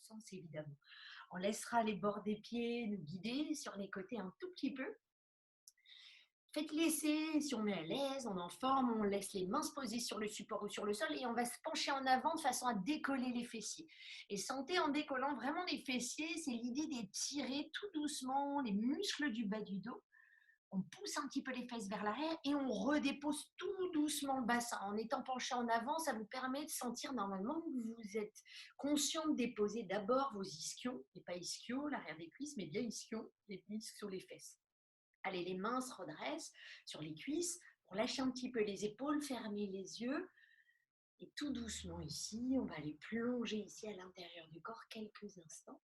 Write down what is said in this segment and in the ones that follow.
sens évidemment. On laissera les bords des pieds nous guider sur les côtés un tout petit peu. Faites laisser, si on est à l'aise, on est en forme, on laisse les mains se poser sur le support ou sur le sol et on va se pencher en avant de façon à décoller les fessiers. Et sentez en décollant vraiment les fessiers, c'est l'idée d'étirer tout doucement les muscles du bas du dos. On pousse un petit peu les fesses vers l'arrière et on redépose tout doucement le bassin. En étant penché en avant, ça vous permet de sentir normalement que vous êtes conscient de déposer d'abord vos ischions, et pas ischio, l'arrière des cuisses, mais bien ischions, les muscles sur les fesses. Allez, les mains se redressent sur les cuisses pour lâcher un petit peu les épaules, fermer les yeux. Et tout doucement ici, on va aller plonger ici à l'intérieur du corps quelques instants.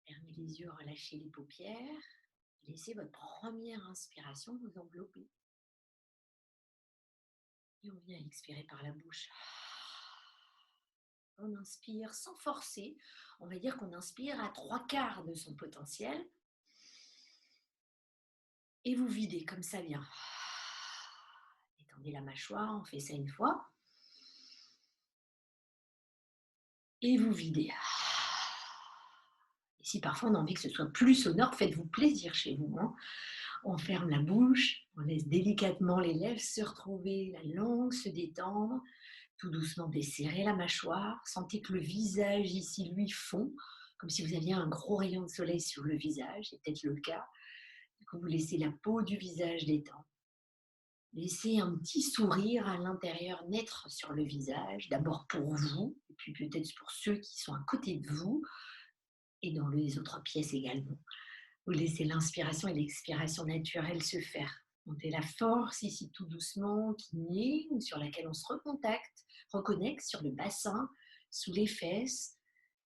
Fermez les yeux, relâchez les paupières. Laissez votre première inspiration vous envelopper. Et on vient expirer par la bouche. On inspire sans forcer. On va dire qu'on inspire à 3/4 de son potentiel. Et vous videz comme ça vient. Étendez la mâchoire, on fait ça une fois. Et vous videz. Et si parfois on a envie que ce soit plus sonore, faites-vous plaisir chez vous. On ferme la bouche, on laisse délicatement les lèvres se retrouver, la langue se détendre, tout doucement desserrer la mâchoire. Sentez que le visage ici, lui, fond, comme si vous aviez un gros rayon de soleil sur le visage, c'est peut-être le cas. Du coup, vous laissez la peau du visage détendre. Laissez un petit sourire à l'intérieur naître sur le visage, d'abord pour vous, et puis peut-être pour ceux qui sont à côté de vous, et dans les autres pièces également. Vous laissez l'inspiration et l'expiration naturelle se faire. Montez la force ici tout doucement qui naît, sur laquelle on se reconnecte sur le bassin, sous les fesses.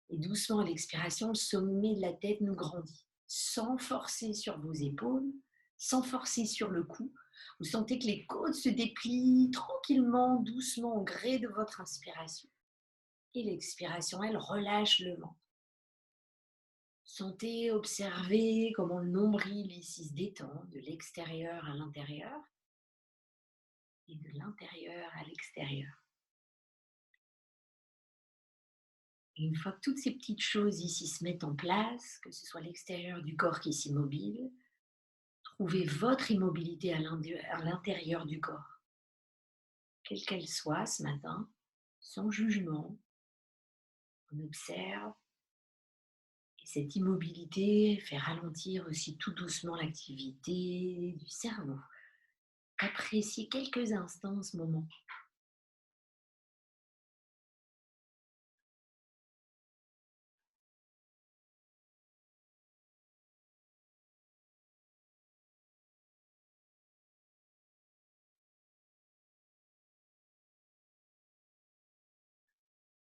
Et doucement à l'expiration, le sommet de la tête nous grandit. Sans forcer sur vos épaules, sans forcer sur le cou. Vous sentez que les côtes se déplient tranquillement, doucement au gré de votre inspiration. Et l'expiration, elle relâche le ventre. Sentez, observez comment le nombril ici se détend de l'extérieur à l'intérieur et de l'intérieur à l'extérieur. Et une fois que toutes ces petites choses ici se mettent en place, que ce soit l'extérieur du corps qui s'immobile, trouvez votre immobilité à l'intérieur du corps, quelle qu'elle soit ce matin, sans jugement. On observe et cette immobilité fait ralentir aussi tout doucement l'activité du cerveau. Appréciez quelques instants ce moment.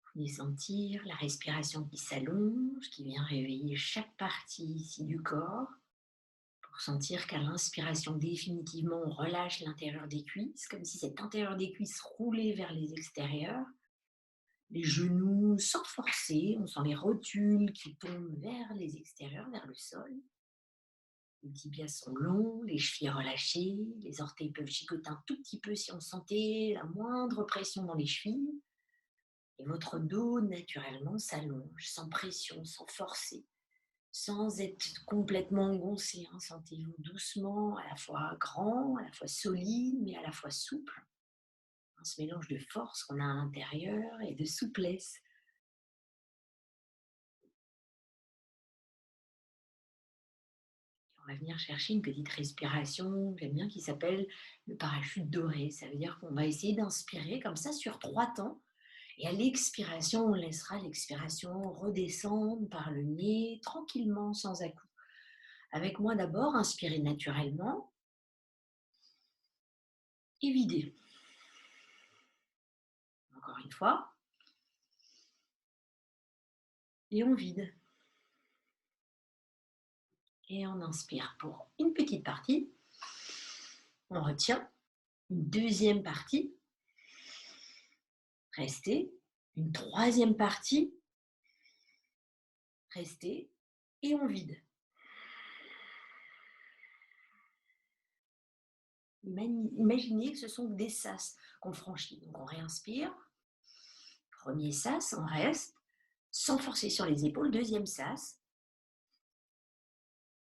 Vous pouvez sentir la respiration qui s'allonge, qui vient réveiller chaque partie ici du corps, pour sentir qu'à l'inspiration, définitivement, on relâche l'intérieur des cuisses, comme si cet intérieur des cuisses roulait vers les extérieurs. Les genoux sans forcer, on sent les rotules qui tombent vers les extérieurs, vers le sol. Les tibias sont longs, les chevilles relâchées, les orteils peuvent chicoter un tout petit peu si on sentait la moindre pression dans les chevilles. Et votre dos, naturellement, s'allonge, sans pression, sans forcer, sans être complètement engoncé. Sentez-vous doucement, à la fois grand, à la fois solide, mais à la fois souple. Ce mélange de force qu'on a à l'intérieur et de souplesse. On va venir chercher une petite respiration, j'aime bien, qui s'appelle le parachute doré. Ça veut dire qu'on va essayer d'inspirer comme ça sur 3 temps. Et à l'expiration, on laissera l'expiration redescendre par le nez, tranquillement, sans à-coups. Avec moi d'abord, inspirez naturellement et videz. Encore une fois. Et on vide. Et on inspire pour une petite partie. On retient. Une deuxième partie. Restez. Une troisième partie. Restez. Et on vide. Imaginez que ce sont des sas qu'on franchit. Donc on réinspire. Premier sas, on reste. sans forcer sur les épaules. Deuxième sas,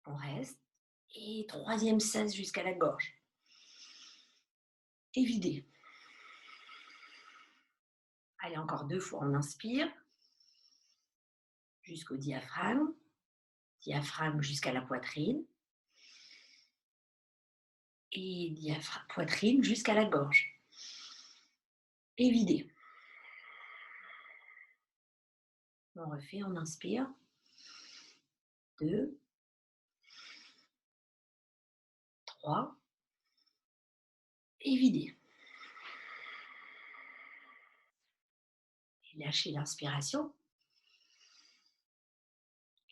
on reste. Et troisième sas jusqu'à la gorge. Et vider. Allez, encore 2 fois, on inspire jusqu'au diaphragme. Diaphragme jusqu'à la poitrine. Et poitrine jusqu'à la gorge. Et vider. On refait, on inspire. 2, 3. Et vider. Et lâchez l'inspiration.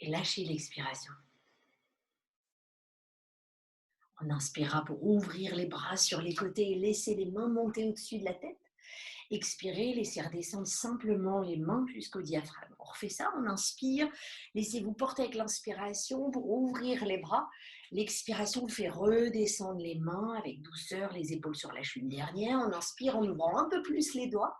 Et lâchez l'expiration. On inspirera pour ouvrir les bras sur les côtés et laisser les mains monter au-dessus de la tête. Expirez, laissez redescendre simplement les mains jusqu'au diaphragme. On refait ça, on inspire, laissez-vous porter avec l'inspiration pour ouvrir les bras. L'expiration vous fait redescendre les mains avec douceur, les épaules sur la cheville dernière. On inspire en ouvrant un peu plus les doigts.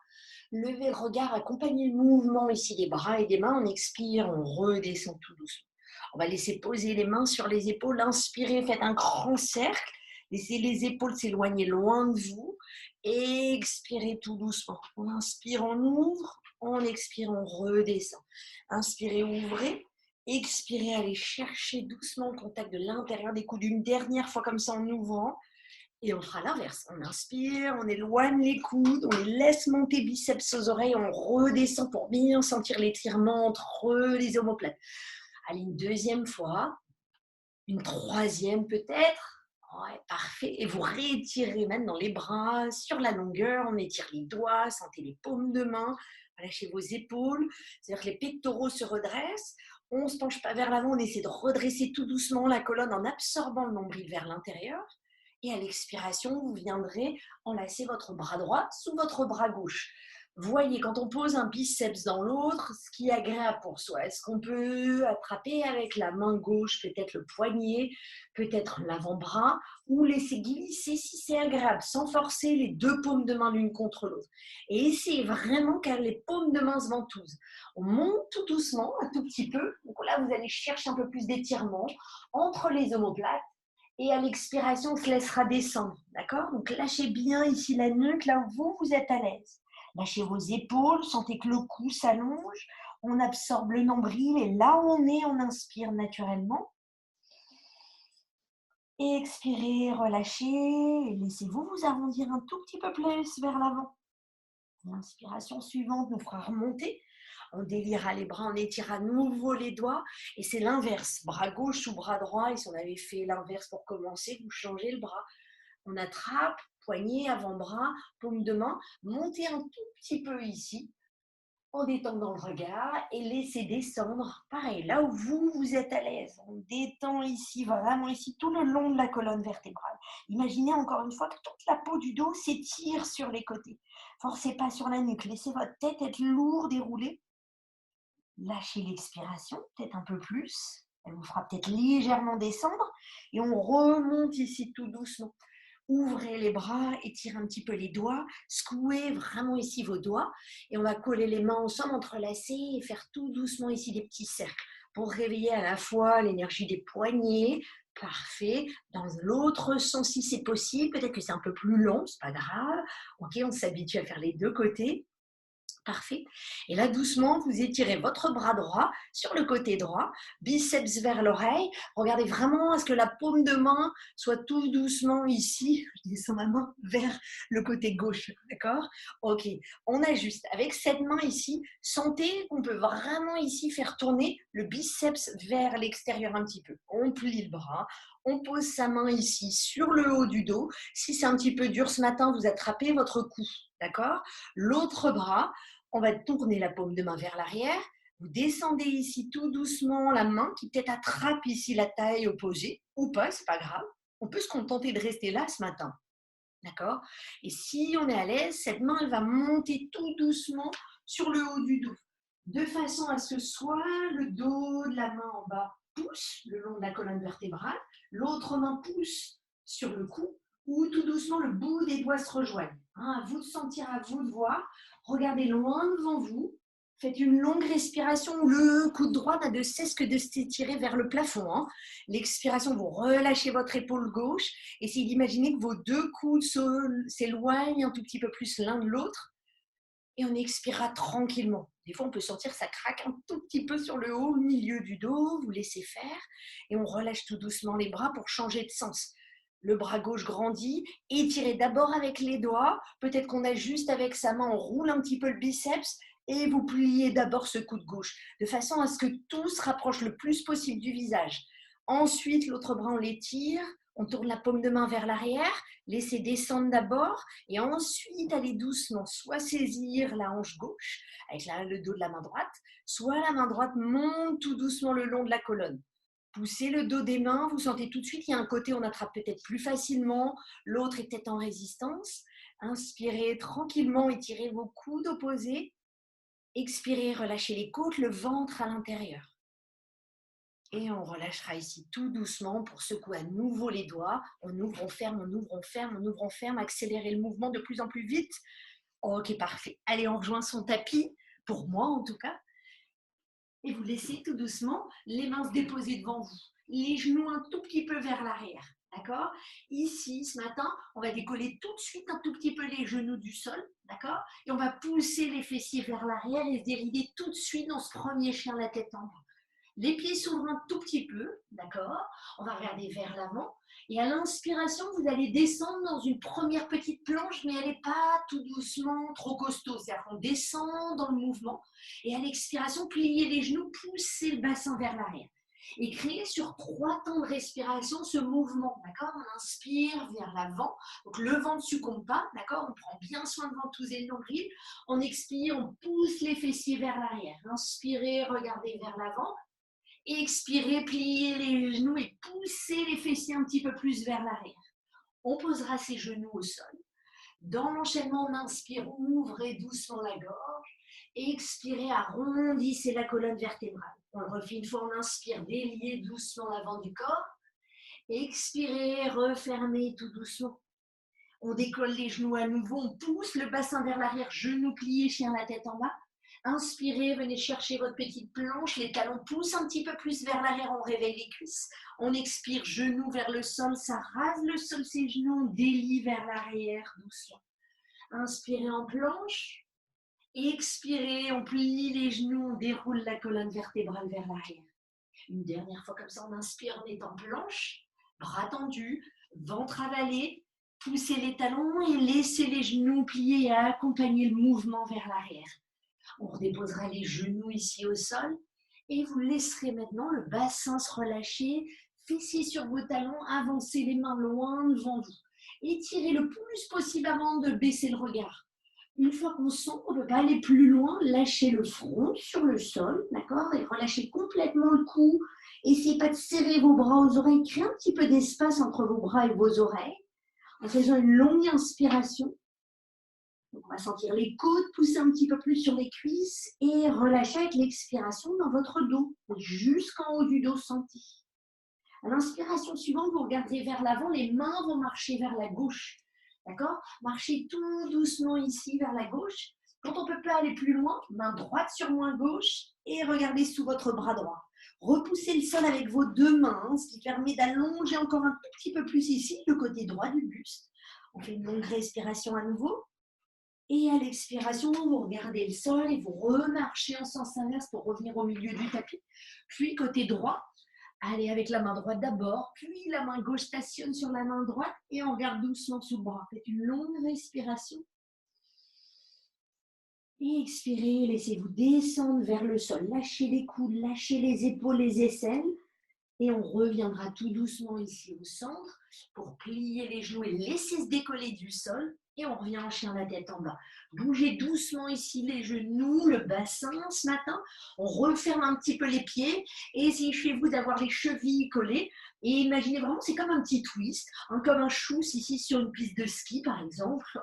Levez le regard, accompagnez le mouvement ici des bras et des mains. On expire, on redescend tout doucement. On va laisser poser les mains sur les épaules. Inspirez, faites un grand cercle. Laissez les épaules s'éloigner loin de vous. Expirez tout doucement. On inspire, on ouvre. On expire, on redescend. Inspirez, ouvrez. Expirez, allez chercher doucement le contact de l'intérieur des coudes une dernière fois comme ça en ouvrant. Et on fera l'inverse. On inspire, on éloigne les coudes, on les laisse monter biceps aux oreilles, on redescend pour bien sentir l'étirement entre les omoplates. Allez, une deuxième fois, une troisième peut-être. Ouais, parfait. Et vous réétirez maintenant les bras sur la longueur. On étire les doigts, sentez les paumes de main. Lâchez vos épaules. C'est-à-dire que les pectoraux se redressent. On ne se penche pas vers l'avant. On essaie de redresser tout doucement la colonne en absorbant le nombril vers l'intérieur. Et à l'expiration, vous viendrez enlacer votre bras droit sous votre bras gauche. Voyez, quand on pose un biceps dans l'autre, ce qui est agréable pour soi. Est-ce qu'on peut attraper avec la main gauche, peut-être le poignet, peut-être l'avant-bras, ou laisser glisser si c'est agréable, sans forcer les deux paumes de main l'une contre l'autre. Et essayez vraiment car les paumes de main se ventousent. On monte tout doucement, un tout petit peu. Donc là, vous allez chercher un peu plus d'étirement entre les omoplates. Et à l'expiration, on se laissera descendre. D'accord? Donc lâchez bien ici la nuque, là où vous êtes à l'aise. Lâchez vos épaules, sentez que le cou s'allonge, on absorbe le nombril et là où on est, on inspire naturellement. Et expirez, relâchez et laissez-vous vous arrondir un tout petit peu plus vers l'avant. L'inspiration suivante nous fera remonter. On délira les bras, on étire à nouveau les doigts et c'est l'inverse. Bras gauche ou bras droit. Et si on avait fait l'inverse pour commencer, vous changez le bras. On attrape, poignet, avant-bras, paume de main. Montez un tout petit peu ici en détendant le regard et laissez descendre, pareil, là où vous êtes à l'aise. On détend ici, vraiment ici, tout le long de la colonne vertébrale. Imaginez encore une fois que toute la peau du dos s'étire sur les côtés. Forcez pas sur la nuque, laissez votre tête être lourde et roulée. Lâchez l'expiration, peut-être un peu plus. Elle vous fera peut-être légèrement descendre et on remonte ici tout doucement. Ouvrez les bras, étirez un petit peu les doigts, secouez vraiment ici vos doigts et on va coller les mains ensemble, entrelacer et faire tout doucement ici des petits cercles pour réveiller à la fois l'énergie des poignets. Parfait. Dans l'autre sens, si c'est possible, peut-être que c'est un peu plus long, c'est pas grave. Ok, on s'habitue à faire les deux côtés. Parfait. Et là, doucement, vous étirez votre bras droit sur le côté droit, biceps vers l'oreille. Regardez vraiment à ce que la paume de main soit tout doucement ici. Je descends ma main vers le côté gauche. D'accord? Ok. On ajuste. Avec cette main ici, sentez qu'on peut vraiment ici faire tourner le biceps vers l'extérieur un petit peu. On plie le bras. On pose sa main ici sur le haut du dos. Si c'est un petit peu dur ce matin, vous attrapez votre cou. D'accord? L'autre bras, on va tourner la paume de main vers l'arrière. Vous descendez ici tout doucement la main qui peut-être attrape ici la taille opposée ou pas, c'est pas grave. On peut se contenter de rester là ce matin. D'accord? Et si on est à l'aise, cette main, elle va monter tout doucement sur le haut du dos. De façon à ce que soit le dos de la main en bas pousse le long de la colonne vertébrale, l'autre main pousse sur le cou, ou tout doucement le bout des doigts se rejoignent. À vous de sentir, à vous de voir. Regardez loin devant vous. Faites une longue respiration. Le coude droit n'a de cesse que de s'étirer vers le plafond, hein. L'expiration, vous relâchez votre épaule gauche. Essayez d'imaginer que vos deux coudes s'éloignent un tout petit peu plus l'un de l'autre. Et on expirera tranquillement. Des fois, on peut sentir que ça craque un tout petit peu sur le haut, au milieu du dos. Vous laissez faire. Et on relâche tout doucement les bras pour changer de sens. Le bras gauche grandit. Étirez d'abord avec les doigts. Peut-être qu'on ajuste avec sa main. On roule un petit peu le biceps. Et vous pliez d'abord ce coude gauche, de façon à ce que tout se rapproche le plus possible du visage. Ensuite, l'autre bras, on l'étire. On tourne la paume de main vers l'arrière. Laissez descendre d'abord. Et ensuite, allez doucement, soit saisir la hanche gauche avec le dos de la main droite, soit la main droite monte tout doucement le long de la colonne. Poussez le dos des mains, vous sentez tout de suite, il y a un côté où on attrape peut-être plus facilement, l'autre est peut-être en résistance. Inspirez tranquillement, étirez vos coudes opposés. Expirez, relâchez les côtes, le ventre à l'intérieur. Et on relâchera ici tout doucement pour secouer à nouveau les doigts. On ouvre, on ferme, on ouvre, on ferme, on ouvre, on ferme. Accélérez le mouvement de plus en plus vite. Ok, parfait. Allez, on rejoint son tapis, pour moi en tout cas. Et vous laissez tout doucement les mains se déposer devant vous. Les genoux un tout petit peu vers l'arrière. D'accord? Ici, ce matin, on va décoller tout de suite un tout petit peu les genoux du sol. D'accord? Et on va pousser les fessiers vers l'arrière et se dérider tout de suite dans ce premier chien la tête en bas. Les pieds s'ouvrent un tout petit peu, d'accord? On va regarder vers l'avant. Et à l'inspiration, vous allez descendre dans une première petite planche, mais elle n'est pas tout doucement trop costaud. C'est-à-dire qu'on descend dans le mouvement. Et à l'expiration, pliez les genoux, poussez le bassin vers l'arrière. Et créez sur 3 temps de respiration ce mouvement, d'accord? On inspire vers l'avant, donc le ventre ne succombe pas, d'accord? On prend bien soin de ventouser le nombril. On expire, on pousse les fessiers vers l'arrière. Inspirez, regardez vers l'avant. Expirez, pliez les genoux et poussez les fessiers un petit peu plus vers l'arrière. On posera ses genoux au sol. Dans l'enchaînement, on inspire, ouvrez doucement la gorge. Expirez, arrondissez la colonne vertébrale. On le refait une fois, on inspire, déliez doucement l'avant du corps. Expirez, refermez tout doucement. On décolle les genoux à nouveau, on pousse le bassin vers l'arrière, genoux pliés, chien la tête en bas. Inspirez, venez chercher votre petite planche, les talons poussent un petit peu plus vers l'arrière, on réveille les cuisses. On expire, genoux vers le sol, ça rase le sol, ses genoux, on délie vers l'arrière doucement. Inspirez en planche, expirez, on plie les genoux, on déroule la colonne vertébrale vers l'arrière. Une dernière fois comme ça, on inspire, on est en planche, bras tendus, ventre avalé, poussez les talons et laissez les genoux pliés et accompagner le mouvement vers l'arrière. On redéposera les genoux ici au sol et vous laisserez maintenant le bassin se relâcher, fessiers sur vos talons, avancez les mains loin devant vous. Étirez le plus possible avant de baisser le regard. Une fois qu'on sent qu'on ne peut pas aller plus loin, lâchez le front sur le sol, d'accord? Et relâchez complètement le cou. Essayez pas de serrer vos bras aux oreilles, créez un petit peu d'espace entre vos bras et vos oreilles en faisant une longue inspiration. Donc, on va sentir les côtes pousser un petit peu plus sur les cuisses et relâcher avec l'expiration dans votre dos, jusqu'en haut du dos senti. À l'inspiration suivante, vous regardez vers l'avant, les mains vont marcher vers la gauche. D'accord? Marchez tout doucement ici vers la gauche. Quand on ne peut pas aller plus loin, main droite sur main gauche et regardez sous votre bras droit. Repoussez le sol avec vos deux mains, ce qui permet d'allonger encore un tout petit peu plus ici, le côté droit du buste. On fait une longue respiration à nouveau. Et à l'expiration, vous regardez le sol et vous remarchez en sens inverse pour revenir au milieu du tapis. Puis côté droit, allez avec la main droite d'abord, puis la main gauche stationne sur la main droite et on regarde doucement sous le bras. Faites une longue respiration. Et expirez, laissez-vous descendre vers le sol. Lâchez les coudes, lâchez les épaules, les aisselles. Et on reviendra tout doucement ici au centre pour plier les genoux et laisser se décoller du sol. Et on revient en chien la tête en bas. Bougez doucement ici les genoux, le bassin ce matin. On referme un petit peu les pieds et essayez chez vous d'avoir les chevilles collées. Et imaginez vraiment, c'est comme un petit twist, comme un chousse ici sur une piste de ski par exemple.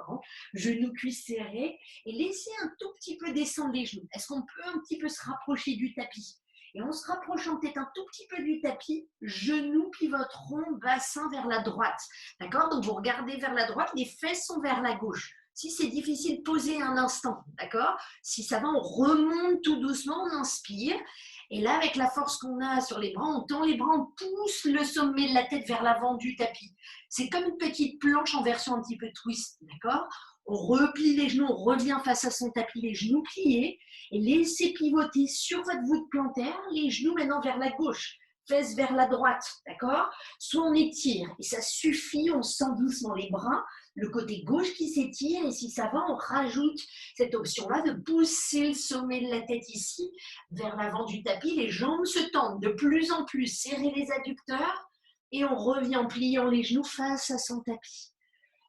Genoux, cuisses serrés. Et laissez un tout petit peu descendre les genoux. Est-ce qu'on peut un petit peu se rapprocher du tapis ? Et en se rapprochant peut-être un tout petit peu du tapis, genoux pivoteront, bassin vers la droite. D'accord? Donc vous regardez vers la droite, les fesses sont vers la gauche. Si c'est difficile, posez un instant, d'accord? Si ça va, on remonte tout doucement, on inspire. Et là, avec la force qu'on a sur les bras, on tend les bras, on pousse le sommet de la tête vers l'avant du tapis. C'est comme une petite planche en version un petit peu twist, d'accord? On replie les genoux, on revient face à son tapis, les genoux pliés, et laissez pivoter sur votre voûte plantaire, les genoux maintenant vers la gauche, fesses vers la droite, d'accord? Soit on étire, et ça suffit, on sent doucement les bras, le côté gauche qui s'étire, et si ça va, on rajoute cette option-là de pousser le sommet de la tête ici, vers l'avant du tapis, les jambes se tendent de plus en plus, serrez les adducteurs, et on revient en pliant les genoux face à son tapis.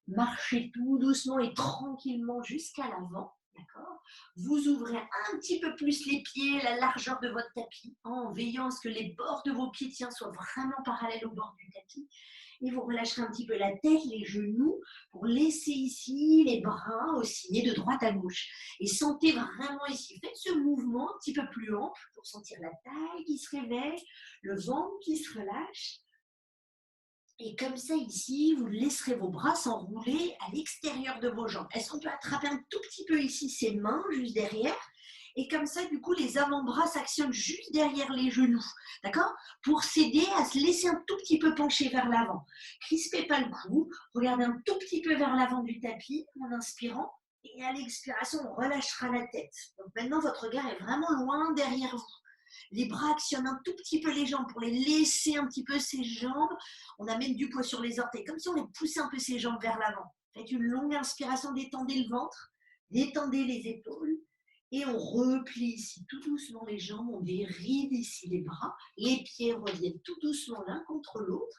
Marchez tout doucement et tranquillement jusqu'à l'avant, d'accord? Vous ouvrez un petit peu plus les pieds, la largeur de votre tapis, en veillant à ce que les bords de vos pieds tiens soient vraiment parallèles au bord du tapis. Et vous relâcherez un petit peu la tête, les genoux, pour laisser ici les bras osciller de droite à gauche. Et sentez vraiment ici, faites ce mouvement un petit peu plus ample pour sentir la taille qui se réveille, le ventre qui se relâche. Et comme ça, ici, vous laisserez vos bras s'enrouler à l'extérieur de vos jambes. Est-ce qu'on peut attraper un tout petit peu ici ses mains, juste derrière? Et comme ça, du coup, les avant-bras s'actionnent juste derrière les genoux. D'accord? Pour s'aider à se laisser un tout petit peu pencher vers l'avant. Crispez pas le cou. Regardez un tout petit peu vers l'avant du tapis en inspirant. Et à l'expiration, on relâchera la tête. Donc maintenant, votre regard est vraiment loin derrière vous. Les bras actionnent un tout petit peu les jambes pour les laisser un petit peu ses jambes. On amène du poids sur les orteils, comme si on les poussait un peu ses jambes vers l'avant. Faites une longue inspiration, détendez le ventre, détendez les épaules. Et on replie ici tout doucement les jambes, on déride ici les bras, les pieds reviennent tout doucement l'un contre l'autre.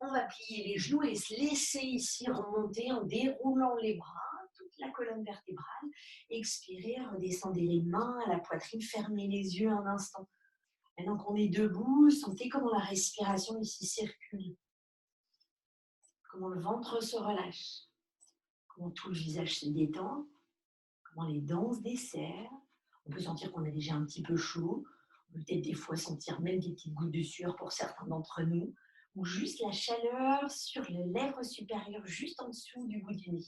On va plier les genoux et se laisser ici remonter en déroulant les bras, toute la colonne vertébrale. Expirez, redescendez les mains à la poitrine, fermez les yeux un instant. Maintenant qu'on est debout, sentez comment la respiration ici circule, comment le ventre se relâche, comment tout le visage se détend, comment les dents se desserrent. On peut sentir qu'on est déjà un petit peu chaud, on peut peut-être des fois sentir même des petites gouttes de sueur pour certains d'entre nous, ou juste la chaleur sur les lèvres supérieures, juste en dessous du bout du nez.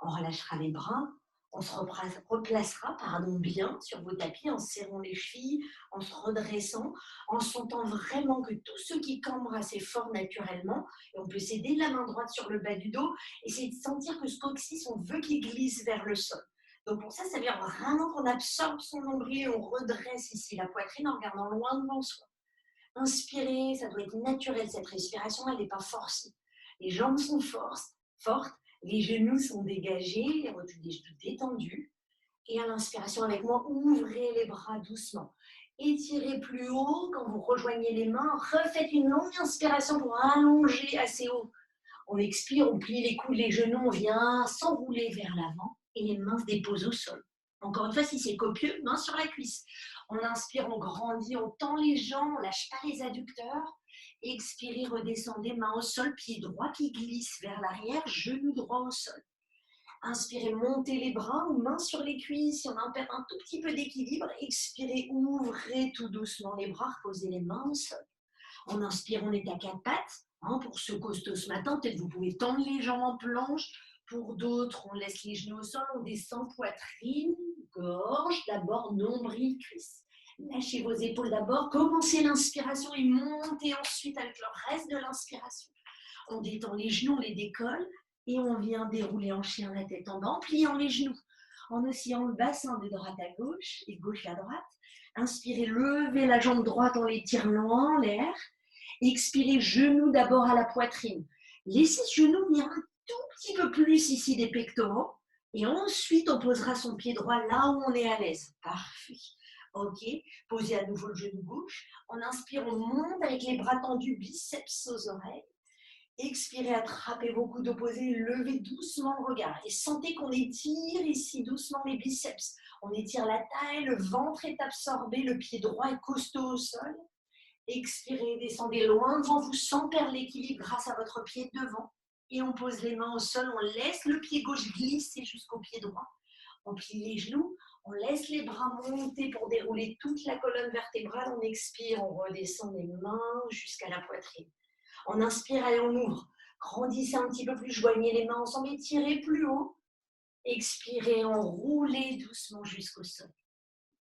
On relâchera les bras, on se replacera bien sur vos tapis en serrant les chevilles, en se redressant, en sentant vraiment que tout ce qui cambre assez fort naturellement, et on peut s'aider la main droite sur le bas du dos, essayer de sentir que ce coccyx, on veut qu'il glisse vers le sol. Donc pour ça, ça veut dire vraiment qu'on absorbe son nombril et on redresse ici la poitrine en regardant loin devant soi. Inspirez, ça doit être naturel cette respiration, elle n'est pas forcée. Les jambes sont fortes, les genoux sont dégagés, les rotules des genoux détendus. Et à l'inspiration avec moi, ouvrez les bras doucement. Étirez plus haut quand vous rejoignez les mains. Refaites une longue inspiration pour allonger assez haut. On expire, on plie les coudes, les genoux, on vient s'enrouler vers l'avant et les mains se déposent au sol. Encore une fois, si c'est copieux, main sur la cuisse. On inspire, on grandit, on tend les jambes, on ne lâche pas les adducteurs. Expirez, redescendez, main au sol, pied droit qui glisse vers l'arrière, genou droit au sol. Inspirez, montez les bras ou mains sur les cuisses. Si on en perd un tout petit peu d'équilibre, expirez, ouvrez tout doucement les bras, reposez les mains au sol. On inspire, on est à quatre pattes. Pour ceux costauds ce matin, peut-être vous pouvez tendre les jambes en planche. Pour d'autres, on laisse les genoux au sol, on descend poitrine, gorge, d'abord nombril, cuisse. Lâchez vos épaules d'abord, commencez l'inspiration et montez ensuite avec le reste de l'inspiration. On détend les genoux, on les décolle et on vient dérouler en chien la tête en bas, en pliant les genoux, en oscillant le bassin de droite à gauche et gauche à droite. Inspirez, levez la jambe droite en l'étirant en l'air. Expirez, genoux d'abord à la poitrine. Laissez ce genou venir un tout petit peu plus ici des pectoraux. Et ensuite, on posera son pied droit là où on est à l'aise. Parfait. Ok. Posez à nouveau le genou gauche. On inspire, on monte avec les bras tendus, biceps aux oreilles. Expirez, attrapez vos coudes opposés, levez doucement le regard. Et sentez qu'on étire ici doucement les biceps. On étire la taille, le ventre est absorbé, le pied droit est costaud au sol. Expirez, descendez loin devant vous sans perdre l'équilibre grâce à votre pied devant. Et on pose les mains au sol, on laisse le pied gauche glisser jusqu'au pied droit. On plie les genoux, on laisse les bras monter pour dérouler toute la colonne vertébrale. On expire, on redescend les mains jusqu'à la poitrine. On inspire et on ouvre. Grandissez un petit peu plus, joignez les mains ensemble, étirez plus haut. Expirez, enroulez doucement jusqu'au sol.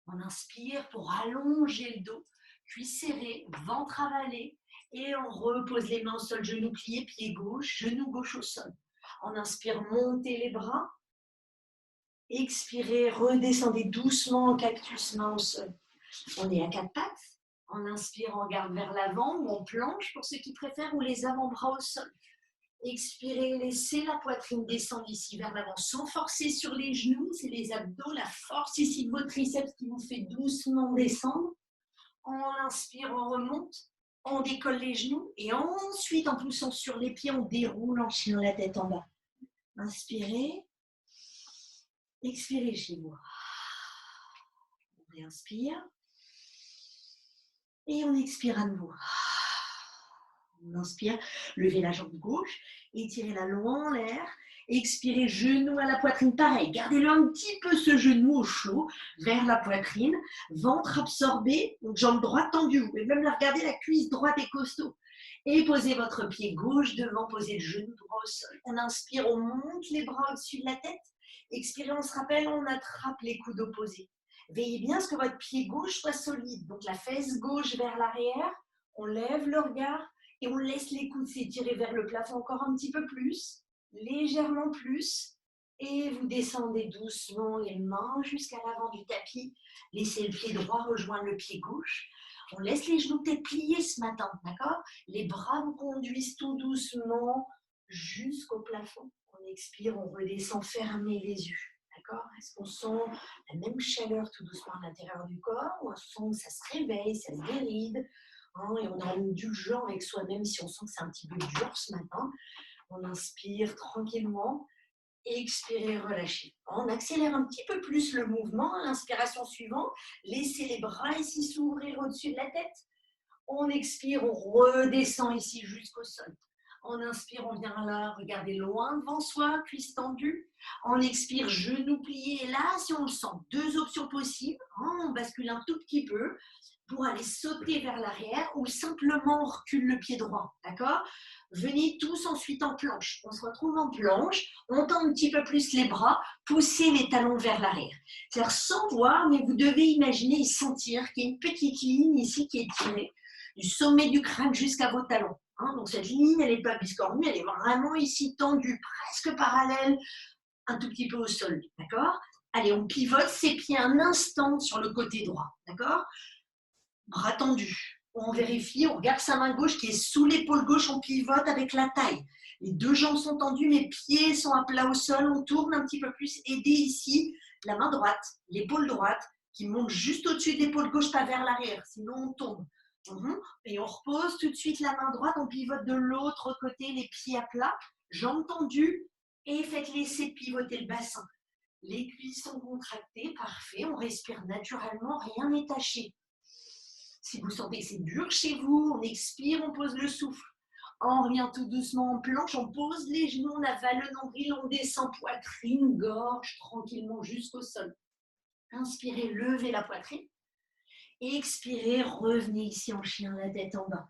On inspire pour allonger le dos, cuisse serrée, ventre avalé. Et on repose les mains au sol, genoux pliés, pied gauche, genou gauche au sol. On inspire, montez les bras. Expirez, redescendez doucement en cactus, main au sol. On est à quatre pattes. On inspire, on regarde vers l'avant ou on planche pour ceux qui préfèrent, ou les avant-bras au sol. Expirez, laissez la poitrine descendre ici vers l'avant sans forcer sur les genoux. C'est les abdos, la force ici de votre triceps qui vous fait doucement descendre. On inspire, on remonte, on décolle les genoux et ensuite en poussant sur les pieds, on déroule en chien la tête en bas. Inspirez, expirez chez vous. On réinspire et on expire à nouveau. On inspire, levez la jambe gauche, étirez-la loin en l'air. Expirez, genou à la poitrine, pareil. Gardez-le un petit peu ce genou au chaud, vers la poitrine. Ventre absorbé, donc jambe droite tendue. Vous pouvez même la regarder, la cuisse droite est costaud. Et posez votre pied gauche devant, posez le genou droit au sol. On inspire, on monte les bras au-dessus de la tête. Expirez, on se rappelle, on attrape les coudes opposés. Veillez bien à ce que votre pied gauche soit solide. Donc la fesse gauche vers l'arrière, on lève le regard. Et on laisse les coudes s'étirer vers le plafond encore un petit peu plus, légèrement plus. Et vous descendez doucement les mains jusqu'à l'avant du tapis. Laissez le pied droit rejoindre le pied gauche. On laisse les genoux peut-être pliés ce matin, d'accord? Les bras vous conduisent tout doucement jusqu'au plafond. On expire, on redescend, fermez les yeux. D'accord? Est-ce qu'on sent la même chaleur tout doucement à l'intérieur du corps ou on sent que ça se réveille, ça se déride? Et on est indulgent avec soi-même si on sent que c'est un petit peu dur ce matin. On inspire tranquillement, expirez, relâchez. On accélère un petit peu plus le mouvement à l'inspiration suivante. Laissez les bras ici s'ouvrir au-dessus de la tête. On expire, on redescend ici jusqu'au sol. On inspire, on vient là, regardez loin devant soi, cuisse tendue. On expire, genoux pliés. Et là, si on le sent, deux options possibles. On bascule un tout petit peu pour aller sauter vers l'arrière ou simplement on recule le pied droit, d'accord? Venez tous ensuite en planche. On se retrouve en planche, on tend un petit peu plus les bras, poussez les talons vers l'arrière. C'est-à-dire sans voir, mais vous devez imaginer et sentir qu'il y a une petite ligne ici qui est tirée du sommet du crâne jusqu'à vos talons. Donc cette ligne, elle n'est pas biscornue, elle est vraiment ici tendue, presque parallèle, un tout petit peu au sol, d'accord? Allez, on pivote ses pieds un instant sur le côté droit, d'accord? Bras tendus. On vérifie, on regarde sa main gauche qui est sous l'épaule gauche, on pivote avec la taille. Les deux jambes sont tendues, mes pieds sont à plat au sol, on tourne un petit peu plus, aidez ici la main droite, l'épaule droite, qui monte juste au-dessus de l'épaule gauche, pas vers l'arrière, sinon on tombe. Et on repose tout de suite la main droite, on pivote de l'autre côté, les pieds à plat, jambes tendues, et faites laisser pivoter le bassin. Les cuisses sont contractées, parfait, on respire naturellement, rien n'est taché. Si vous sentez que c'est dur chez vous, on expire, on pose le souffle. On revient tout doucement en planche, on pose les genoux, on avale le nombril, on descend poitrine, gorge, tranquillement jusqu'au sol. Inspirez, levez la poitrine. Expirez, revenez ici en chien, la tête en bas.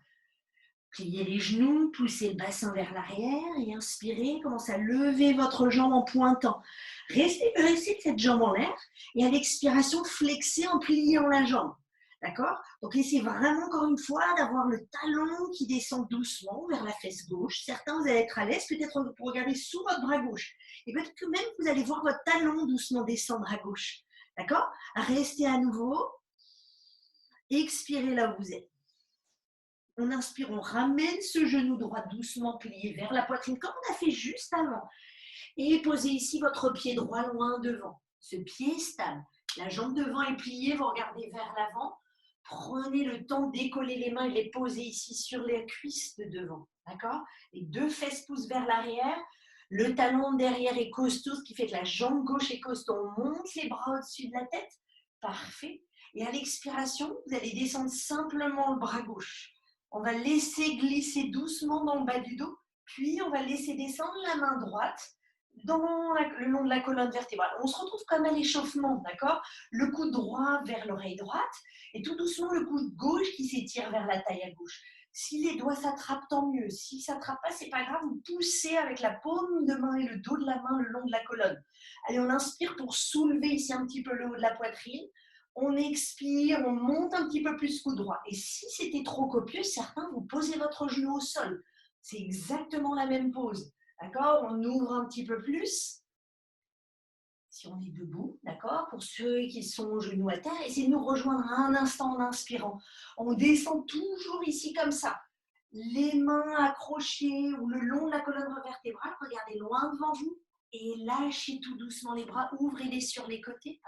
Pliez les genoux, poussez le bassin vers l'arrière et inspirez, commencez à lever votre jambe en pointant. Restez cette jambe en l'air et à l'expiration, flexez en pliant la jambe. D'accord? Donc, essayez vraiment, encore une fois, d'avoir le talon qui descend doucement vers la fesse gauche. Certains, vous allez être à l'aise, peut-être pour regarder sous votre bras gauche. Et peut-être que même, vous allez voir votre talon doucement descendre à gauche. D'accord? Restez à nouveau. Expirez là où vous êtes. On inspire, on ramène ce genou droit doucement plié vers la poitrine, comme on a fait juste avant. Et posez ici votre pied droit loin devant. Ce pied est stable. La jambe devant est pliée, vous regardez vers l'avant. Prenez le temps de décoller les mains et les poser ici sur les cuisses de devant. D'accord? Les deux fesses poussent vers l'arrière. Le talon derrière est costaud, ce qui fait que la jambe gauche est costaud. On monte les bras au-dessus de la tête. Parfait. Et à l'expiration, vous allez descendre simplement le bras gauche. On va laisser glisser doucement dans le bas du dos. Puis, on va laisser descendre la main droite le long de la colonne vertébrale. On se retrouve comme à l'échauffement, d'accord? Le coude droit vers l'oreille droite et tout doucement le coude gauche qui s'étire vers la taille à gauche. Si les doigts s'attrapent, tant mieux. Si ça ne s'attrape pas, c'est pas grave, vous poussez avec la paume de main et le dos de la main le long de la colonne. Allez, on inspire pour soulever ici un petit peu le haut de la poitrine. On expire, on monte un petit peu plus coude droit. Et si c'était trop copieux, certains, vous posez votre genou au sol. C'est exactement la même pose. D'accord? On ouvre un petit peu plus. Si on est debout, d'accord? Pour ceux qui sont genoux à terre, essayez de nous rejoindre un instant en inspirant. On descend toujours ici comme ça. Les mains accrochées ou le long de la colonne vertébrale, regardez loin devant vous et lâchez tout doucement les bras, ouvrez-les sur les côtés.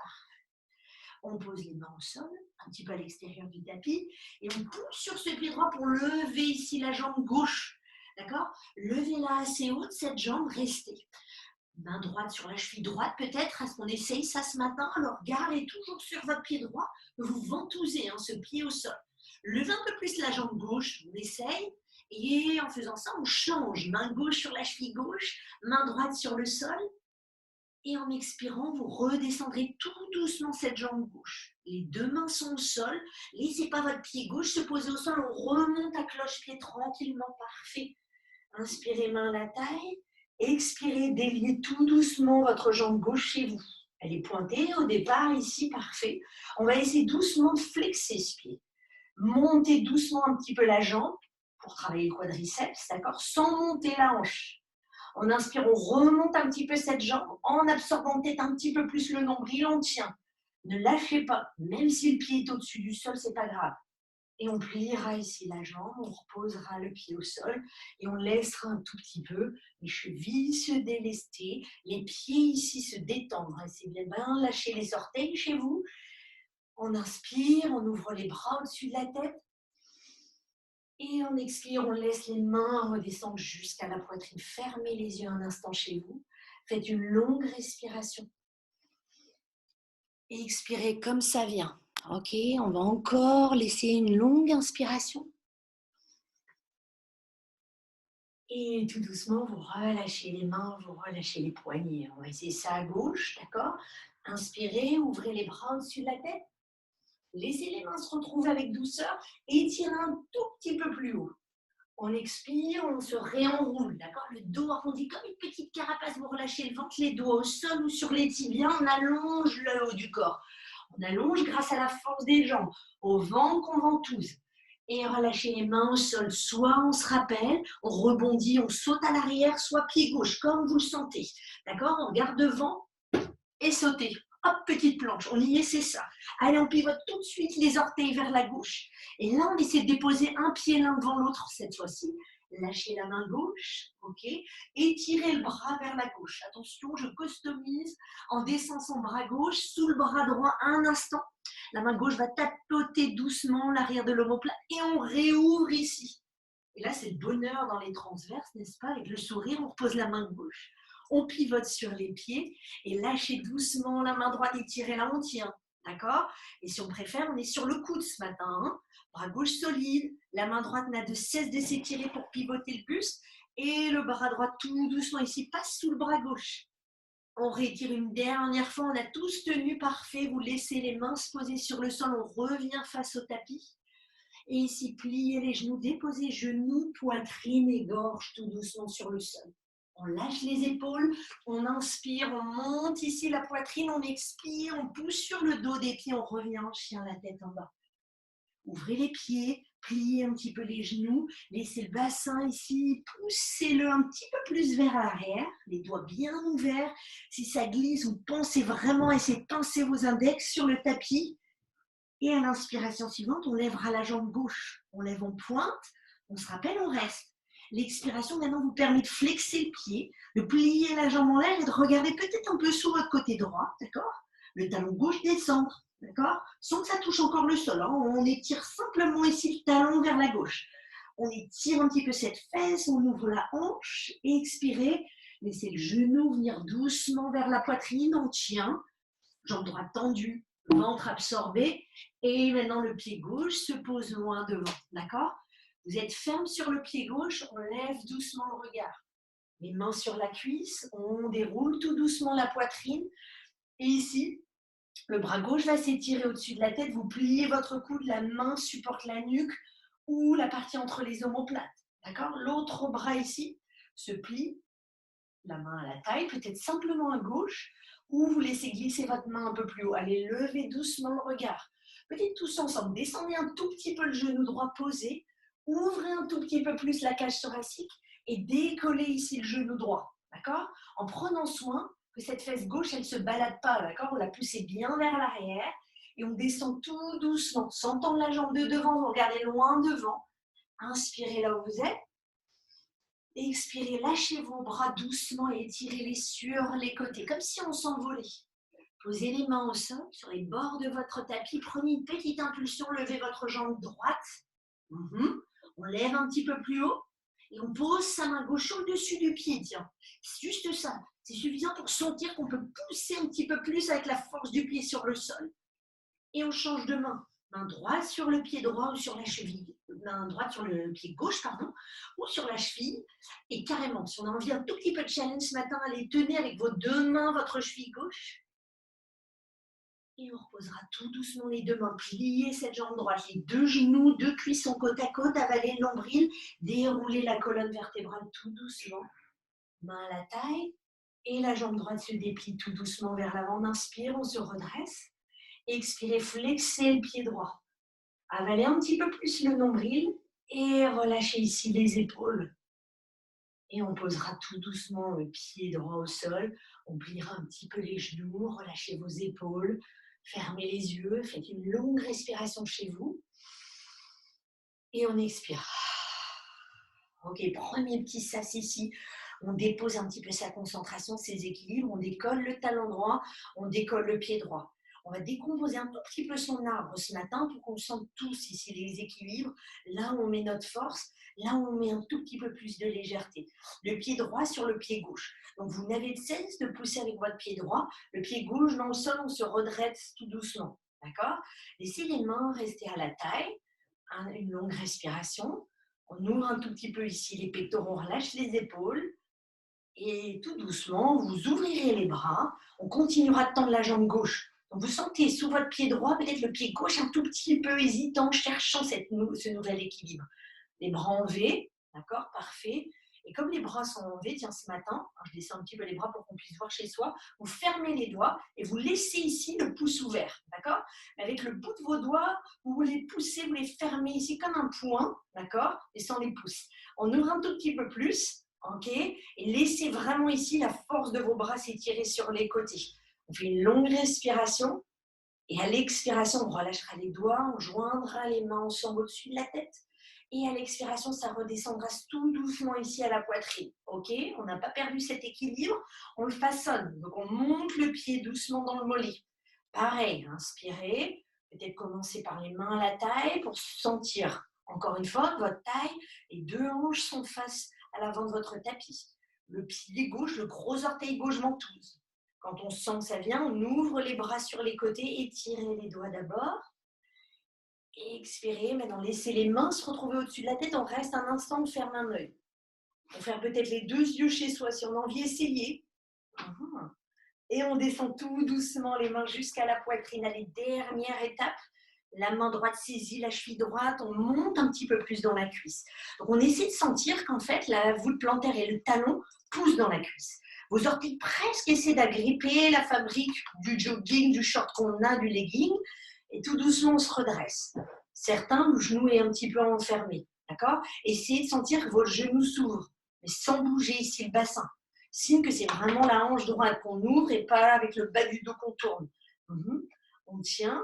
On pose les mains au sol, un petit peu à l'extérieur du tapis et on pousse sur ce pied droit pour lever ici la jambe gauche. D'accord? Levez-la assez haute, cette jambe, restez. Main droite sur la cheville droite peut-être, est-ce qu'on essaye ça ce matin? Alors gardez toujours sur votre pied droit, vous ventousez ce pied au sol. Levez un peu plus la jambe gauche, on essaye, et en faisant ça, on change. Main gauche sur la cheville gauche, main droite sur le sol, et en expirant, vous redescendrez tout doucement cette jambe gauche. Les deux mains sont au sol, laissez pas votre pied gauche se poser au sol, on remonte à cloche-pied tranquillement, parfait. Inspirez, main à la taille. Expirez, déliez tout doucement votre jambe gauche chez vous. Elle est pointée au départ, ici, parfait. On va essayer doucement de flexer ce pied. Montez doucement un petit peu la jambe pour travailler le quadriceps, d'accord? Sans monter la hanche. En inspirant, on remonte un petit peu cette jambe. En absorbant peut-être un petit peu plus le nombril, on tient. Ne lâchez pas, même si le pied est au-dessus du sol, c'est pas grave. Et on pliera ici la jambe, on reposera le pied au sol et on laissera un tout petit peu les chevilles se délester, les pieds ici se détendre. Essayez bien lâcher les orteils chez vous. On inspire, on ouvre les bras au-dessus de la tête. Et on expire, on laisse les mains redescendre jusqu'à la poitrine. Fermez les yeux un instant chez vous. Faites une longue respiration. Et expirez comme ça vient. Ok, on va encore laisser une longue inspiration. Et tout doucement, vous relâchez les mains, vous relâchez les poignets. On va essayer ça à gauche, d'accord? Inspirez, ouvrez les bras au-dessus de la tête. Laissez les mains se retrouver avec douceur et étirez un tout petit peu plus haut. On expire, on se réenroule, d'accord? Le dos arrondi comme une petite carapace, vous relâchez le ventre, les doigts au sol ou sur les tibias, on allonge le haut du corps. On allonge grâce à la force des jambes, au vent qu'on ventouse. Et relâchez les mains au sol. Soit on se rappelle, on rebondit, on saute à l'arrière, soit pied gauche, comme vous le sentez. D'accord? On regarde devant et sautez. Hop, petite planche. On y est, c'est ça. Allez, on pivote tout de suite les orteils vers la gauche. Et là, on essaie de déposer un pied l'un devant l'autre cette fois-ci. Lâchez la main gauche, ok? Étirez le bras vers la gauche. Attention, je customise en descendant son bras gauche sous le bras droit un instant. La main gauche va tapoter doucement l'arrière de l'omoplate et on réouvre ici. Et là, c'est le bonheur dans les transverses, n'est-ce pas? Avec le sourire, on repose la main gauche. On pivote sur les pieds et lâchez doucement la main droite, étirez là, on tient. D'accord? Et si on préfère, on est sur le coude ce matin. Hein? Bras gauche solide, la main droite n'a de cesse de s'étirer pour pivoter le buste et le bras droit tout doucement ici passe sous le bras gauche. On rétire une dernière fois, on a tous tenu, parfait. Vous laissez les mains se poser sur le sol, on revient face au tapis. Et ici, pliez les genoux, déposez genoux, poitrine et gorge tout doucement sur le sol. On lâche les épaules, on inspire, on monte ici la poitrine, on expire, on pousse sur le dos des pieds, on revient en chien, la tête en bas. Ouvrez les pieds, pliez un petit peu les genoux, laissez le bassin ici, poussez-le un petit peu plus vers l'arrière, les doigts bien ouverts. Si ça glisse, vous pensez vraiment, essayez de pincer vos index sur le tapis. Et à l'inspiration suivante, on lèvera la jambe gauche. On lève, on pointe, on se rappelle, on reste. L'expiration maintenant vous permet de flexer le pied, de plier la jambe en l'air et de regarder peut-être un peu sur votre côté droit, d'accord? Le talon gauche descendre, d'accord? Sans que ça touche encore le sol. Hein. On étire simplement ici le talon vers la gauche. On étire un petit peu cette fesse, on ouvre la hanche et expirez. Laissez le genou venir doucement vers la poitrine, on tient. Jambe droite tendue, ventre absorbé. Et maintenant, le pied gauche se pose loin devant, d'accord? Vous êtes ferme sur le pied gauche, on lève doucement le regard. Les mains sur la cuisse, on déroule tout doucement la poitrine. Et ici, le bras gauche va s'étirer au-dessus de la tête, vous pliez votre coude, la main supporte la nuque, ou la partie entre les omoplates. D'accord? L'autre bras ici se plie, la main à la taille, peut-être simplement à gauche, ou vous laissez glisser votre main un peu plus haut. Allez, levez doucement le regard. Peut-être tous ensemble, descendez un tout petit peu le genou droit posé, ouvrez un tout petit peu plus la cage thoracique et décollez ici le genou droit. D'accord? En prenant soin que cette fesse gauche, elle ne se balade pas. D'accord? Vous la poussez bien vers l'arrière et on descend tout doucement, sans tendre la jambe de devant, vous regardez loin devant. Inspirez là où vous êtes. Expirez, lâchez vos bras doucement et étirez-les sur les côtés, comme si on s'envolait. Posez les mains au sol, sur les bords de votre tapis. Prenez une petite impulsion, levez votre jambe droite. On lève un petit peu plus haut et on pose sa main gauche au-dessus du pied. Tiens, c'est juste ça. C'est suffisant pour sentir qu'on peut pousser un petit peu plus avec la force du pied sur le sol. Et on change de main. Main droite sur le pied droit ou sur la cheville. Main droite sur le pied gauche, pardon, ou sur la cheville. Et carrément, si on a envie un tout petit peu de challenge ce matin, allez, tenez avec vos deux mains votre cheville gauche. Et on reposera tout doucement les deux mains. Pliez cette jambe droite, les deux genoux, deux cuissons côte à côte, avalez le nombril, déroulez la colonne vertébrale tout doucement. Main à la taille. Et la jambe droite se déplie tout doucement vers l'avant. On inspire, on se redresse. Expirez, flexez le pied droit. Avalez un petit peu plus le nombril et relâchez ici les épaules. Et on posera tout doucement le pied droit au sol. On pliera un petit peu les genoux, relâchez vos épaules, fermez les yeux, faites une longue respiration chez vous. Et on expire. Ok, premier petit sas ici. On dépose un petit peu sa concentration, ses équilibres. On décolle le talon droit, on décolle le pied droit. On va décomposer un tout petit peu son arbre ce matin pour qu'on sente tous ici les équilibres. Là où on met notre force, là où on met un tout petit peu plus de légèreté. Le pied droit sur le pied gauche. Donc vous n'avez de cesse de pousser avec votre pied droit. Le pied gauche dans le sol, on se redresse tout doucement. D'accord? Laissez les mains rester à la taille. Une longue respiration. On ouvre un tout petit peu ici les pectoraux, on relâche les épaules. Et tout doucement, vous ouvrirez les bras. On continuera de tendre la jambe gauche. Donc vous sentez sous votre pied droit, peut-être le pied gauche un tout petit peu hésitant, cherchant ce nouvel équilibre. Les bras en V, d'accord, parfait. Et comme les bras sont en V, tiens, ce matin, je descends un petit peu les bras pour qu'on puisse voir chez soi, vous fermez les doigts et vous laissez ici le pouce ouvert, d'accord? Avec le bout de vos doigts, vous les poussez, vous les fermez ici comme un poing, d'accord? Et sans les pouces. On ouvre un tout petit peu plus, ok? Et laissez vraiment ici la force de vos bras s'étirer sur les côtés. On fait une longue respiration. Et à l'expiration, on relâchera les doigts, on joindra les mains ensemble au-dessus de la tête. Et à l'expiration, ça redescendra tout doucement ici à la poitrine. Ok? On n'a pas perdu cet équilibre, on le façonne. Donc on monte le pied doucement dans le mollet. Pareil, inspirez. Peut-être commencer par les mains à la taille pour sentir, encore une fois, votre taille. Les deux hanches sont face à l'avant de votre tapis. Le pied gauche, le gros orteil gauche ventouse. Quand on sent que ça vient, on ouvre les bras sur les côtés, étirez les doigts d'abord. Et expirez. Maintenant, laissez les mains se retrouver au-dessus de la tête. On reste un instant, on ferme un œil. On ferme peut-être les deux yeux chez soi si on a envie, essayez. Et on descend tout doucement les mains jusqu'à la poitrine. Allez, dernière étape. La main droite saisit la cheville droite, on monte un petit peu plus dans la cuisse. Donc on essaie de sentir qu'en fait la voûte plantaire et le talon poussent dans la cuisse. Vos orteils presque essaient d'agripper la fabrique du jogging, du short qu'on a, du legging, et tout doucement on se redresse. Certains, le genou est un petit peu enfermé, d'accord? Essayez de sentir que votre genou s'ouvre, mais sans bouger ici le bassin. Signe que c'est vraiment la hanche droite qu'on ouvre et pas avec le bas du dos qu'on tourne. On tient.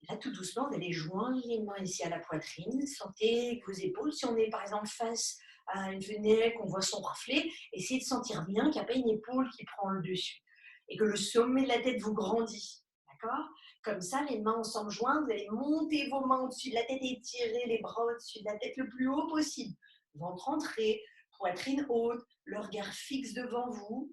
Là, tout doucement, vous allez joindre les mains ici à la poitrine. Sentez vos épaules. Si on est par exemple face à une fenêtre, qu'on voit son reflet, essayez de sentir bien qu'il n'y a pas une épaule qui prend le dessus et que le sommet de la tête vous grandit. D'accord? Comme ça, les mains ensemble jointes, vous allez monter vos mains au-dessus de la tête et tirer les bras au-dessus de la tête le plus haut possible. Ventre entré, poitrine haute, le regard fixe devant vous.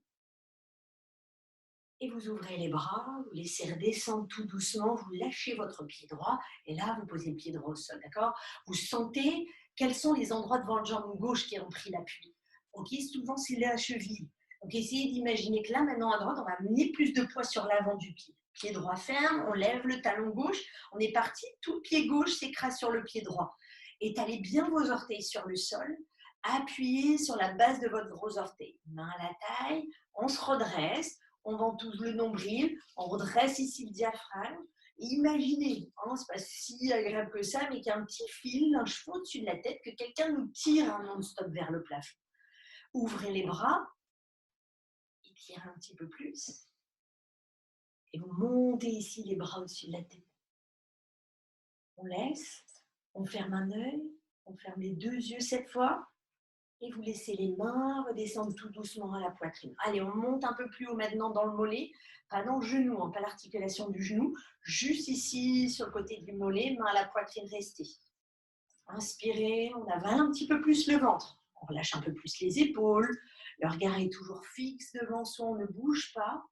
Et vous ouvrez les bras, vous laissez redescendre tout doucement, vous lâchez votre pied droit et là, vous posez le pied droit au sol, d'accord? Vous sentez quels sont les endroits de votre jambe gauche qui ont pris l'appui. Ok, souvent, c'est la cheville. Donc, essayez d'imaginer que là, maintenant, à droite, on va amener plus de poids sur l'avant du pied. Pied droit ferme, on lève le talon gauche, on est parti, tout le pied gauche s'écrase sur le pied droit. Étalez bien vos orteils sur le sol. Appuyez sur la base de votre gros orteil. Main à la taille, on se redresse, on ventouse le nombril, on redresse ici le diaphragme. Et imaginez, hein, c'est pas si agréable que ça, mais qu'il y a un petit fil, un cheveu au-dessus de la tête, que quelqu'un nous tire un non-stop vers le plafond. Ouvrez les bras, étirez un petit peu plus. Et vous montez ici les bras au-dessus de la tête. On laisse, on ferme un œil, on ferme les 2 yeux cette fois. Et vous laissez les mains redescendre tout doucement à la poitrine. Allez, on monte un peu plus haut maintenant dans le mollet, pas dans le genou, hein, pas l'articulation du genou, juste ici sur le côté du mollet, main à la poitrine restée. Inspirez, on avale un petit peu plus le ventre. On relâche un peu plus les épaules. Le regard est toujours fixe devant soi, on ne bouge pas.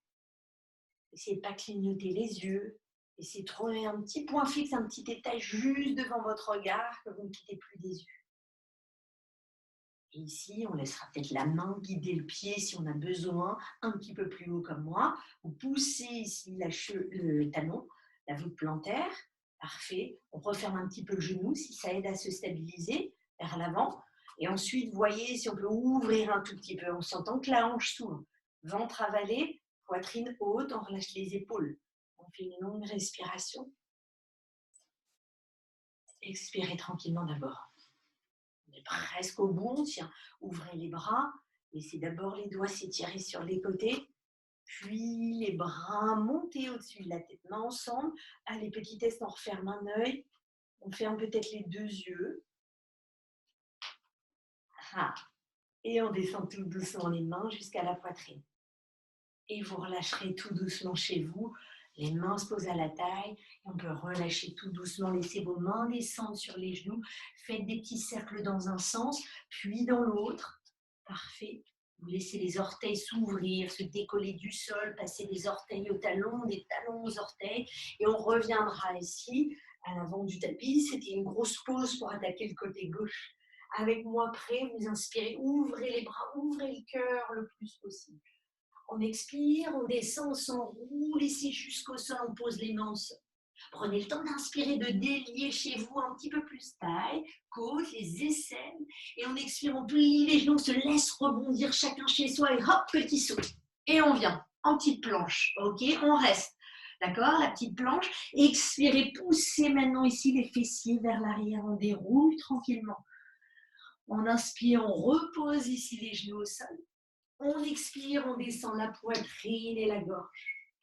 Essayez de ne pas clignoter les yeux. Essayez de trouver un petit point fixe, un petit étage juste devant votre regard que vous ne quittez plus des yeux. Et ici, on laissera peut-être la main guider le pied si on a besoin, un petit peu plus haut comme moi. Vous poussez ici le talon, la voûte plantaire. Parfait. On referme un petit peu le genou si ça aide à se stabiliser vers l'avant. Et ensuite, voyez si on peut ouvrir un tout petit peu. On s'entend que la hanche s'ouvre. Ventre avalé, poitrine haute, on relâche les épaules. On fait une longue respiration. Expirez tranquillement d'abord. On est presque au bout, on tient. Ouvrez les bras, laissez d'abord les doigts s'étirer sur les côtés, puis les bras monter au-dessus de la tête, mains ensemble. Allez, petit test, on referme un œil, on ferme peut-être les 2 yeux. Ah. Et on descend tout doucement les mains jusqu'à la poitrine. Et vous relâcherez tout doucement chez vous. Les mains se posent à la taille et on peut relâcher tout doucement, laissez vos mains descendre sur les genoux, faites des petits cercles dans un sens, puis dans l'autre. Parfait. Vous laissez les orteils s'ouvrir, se décoller du sol, passer des orteils aux talons, des talons aux orteils et on reviendra ici à l'avant du tapis. C'était une grosse pause pour attaquer le côté gauche. Avec moi prêt, vous inspirez, ouvrez les bras, ouvrez le cœur le plus possible. On expire, on descend, on s'enroule ici jusqu'au sol, on pose les mains au sol. Prenez le temps d'inspirer, de délier chez vous un petit peu plus taille, côte, les aisselles. Et on expire, on plie les genoux, on se laisse rebondir chacun chez soi et hop, petit saut. Et on vient en petite planche, ok? On reste, d'accord? La petite planche. Expirez, poussez maintenant ici les fessiers vers l'arrière, on déroule tranquillement. On inspire, on repose ici les genoux au sol. On expire, on descend la poitrine et la gorge.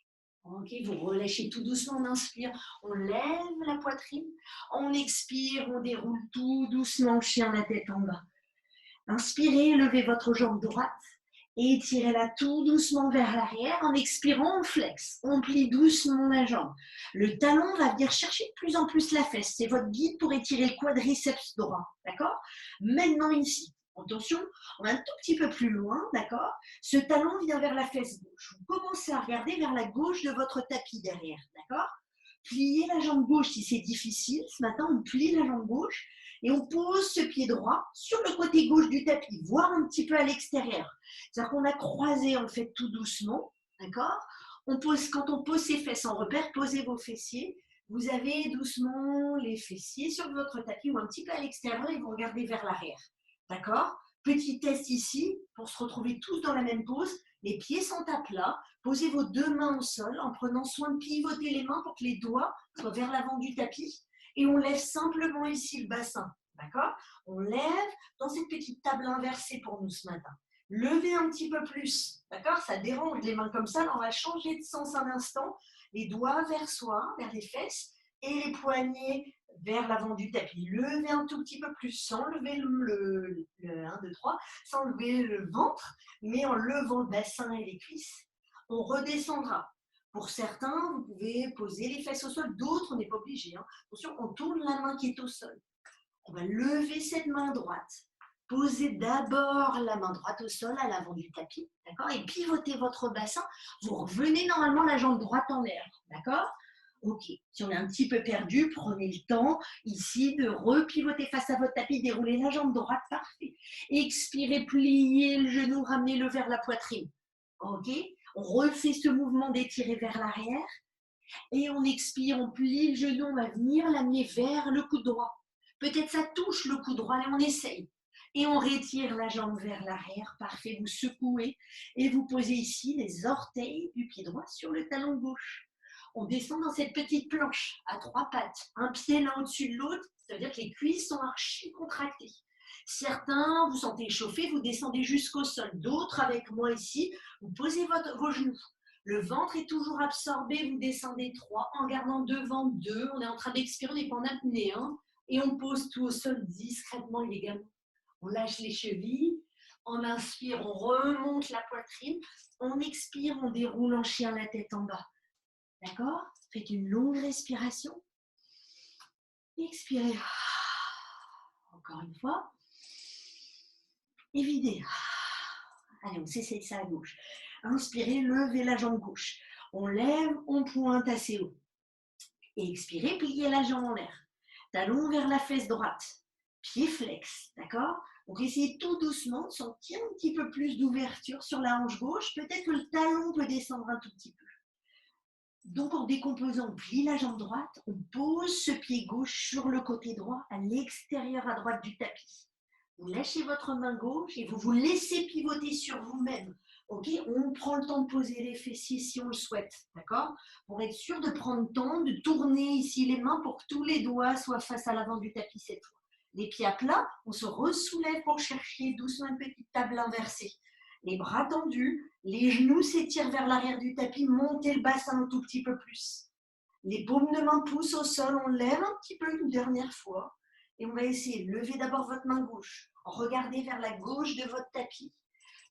Ok, vous relâchez tout doucement, on inspire, on lève la poitrine. On expire, on déroule tout doucement le chien, la tête en bas. Inspirez, levez votre jambe droite et étirez-la tout doucement vers l'arrière. En expirant, on flex, on plie doucement la jambe. Le talon va venir chercher de plus en plus la fesse. C'est votre guide pour étirer le quadriceps droit, d'accord? Maintenant ici. Attention, on va un tout petit peu plus loin, d'accord? Ce talon vient vers la fesse gauche. Vous commencez à regarder vers la gauche de votre tapis derrière, d'accord? Pliez la jambe gauche si c'est difficile. Ce matin, on plie la jambe gauche et on pose ce pied droit sur le côté gauche du tapis, voire un petit peu à l'extérieur. C'est-à-dire qu'on a croisé, on le fait tout doucement, d'accord? Quand on pose ses fesses en repère, posez vos fessiers. Vous avez doucement les fessiers sur votre tapis ou un petit peu à l'extérieur et vous regardez vers l'arrière. D'accord? Petit test ici, pour se retrouver tous dans la même pose. Les pieds sont à plat. Posez vos 2 mains au sol en prenant soin de pivoter les mains pour que les doigts soient vers l'avant du tapis. Et on lève simplement ici le bassin. D'accord? On lève dans cette petite table inversée pour nous ce matin. Levez un petit peu plus. D'accord? Ça dérange les mains comme ça. Alors on va changer de sens un instant. Les doigts vers soi, vers les fesses. Et les poignets vers l'avant du tapis. Levez un tout petit peu plus sans lever le 1, 2, 3, sans lever le ventre, mais en levant le bassin et les cuisses. On redescendra. Pour certains, vous pouvez poser les fesses au sol, d'autres, on n'est pas obligé. Hein. Attention, on tourne la main qui est au sol. On va lever cette main droite. Posez d'abord la main droite au sol à l'avant du tapis, d'accord? Et pivotez votre bassin. Vous revenez normalement la jambe droite en l'air, d'accord? Ok, si on est un petit peu perdu, prenez le temps ici de repivoter face à votre tapis, dérouler la jambe droite, parfait. Expirez, pliez le genou, ramenez-le vers la poitrine. Ok, on refait ce mouvement d'étirer vers l'arrière et on expire, on plie le genou, on va venir l'amener vers le coude droit. Peut-être ça touche le cou droit et on essaye. Et on retire la jambe vers l'arrière. Parfait, vous secouez et vous posez ici les orteils du pied droit sur le talon gauche. On descend dans cette petite planche à 3 pattes, un pied l'un au-dessus de l'autre, ça veut dire que les cuisses sont archi contractées. Certains, vous sentez échauffé, vous descendez jusqu'au sol. D'autres, avec moi ici, vous posez vos genoux. Le ventre est toujours absorbé, vous descendez 3 en gardant devant 2. On est en train d'expirer, on n'est pas en apnée. Et on pose tout au sol discrètement, élégamment. On lâche les chevilles. On inspire, on remonte la poitrine. On expire, on déroule en chien la tête en bas. D'accord? Faites une longue respiration. Expirez. Encore une fois. Et videz. Allez, on s'essaye ça à gauche. Inspirez, levez la jambe gauche. On lève, on pointe assez haut. Et expirez, pliez la jambe en l'air. Talon vers la fesse droite. Pied flex, d'accord? Donc essayez tout doucement de sentir un petit peu plus d'ouverture sur la hanche gauche. Peut-être que le talon peut descendre un tout petit peu. Donc en décomposant, on plie la jambe droite, on pose ce pied gauche sur le côté droit, à l'extérieur à droite du tapis. Vous lâchez votre main gauche et vous vous laissez pivoter sur vous-même. Ok, on prend le temps de poser les fessiers si on le souhaite, d'accord? Pour être sûr de prendre le temps de tourner ici les mains pour que tous les doigts soient face à l'avant du tapis cette fois. Les pieds à plat, on se ressoulève pour chercher doucement une petite table inversée. Les bras tendus, les genoux s'étirent vers l'arrière du tapis, montez le bassin un tout petit peu plus. Les paumes de main poussent au sol, on lève un petit peu une dernière fois. Et on va essayer de lever d'abord votre main gauche. Regardez vers la gauche de votre tapis.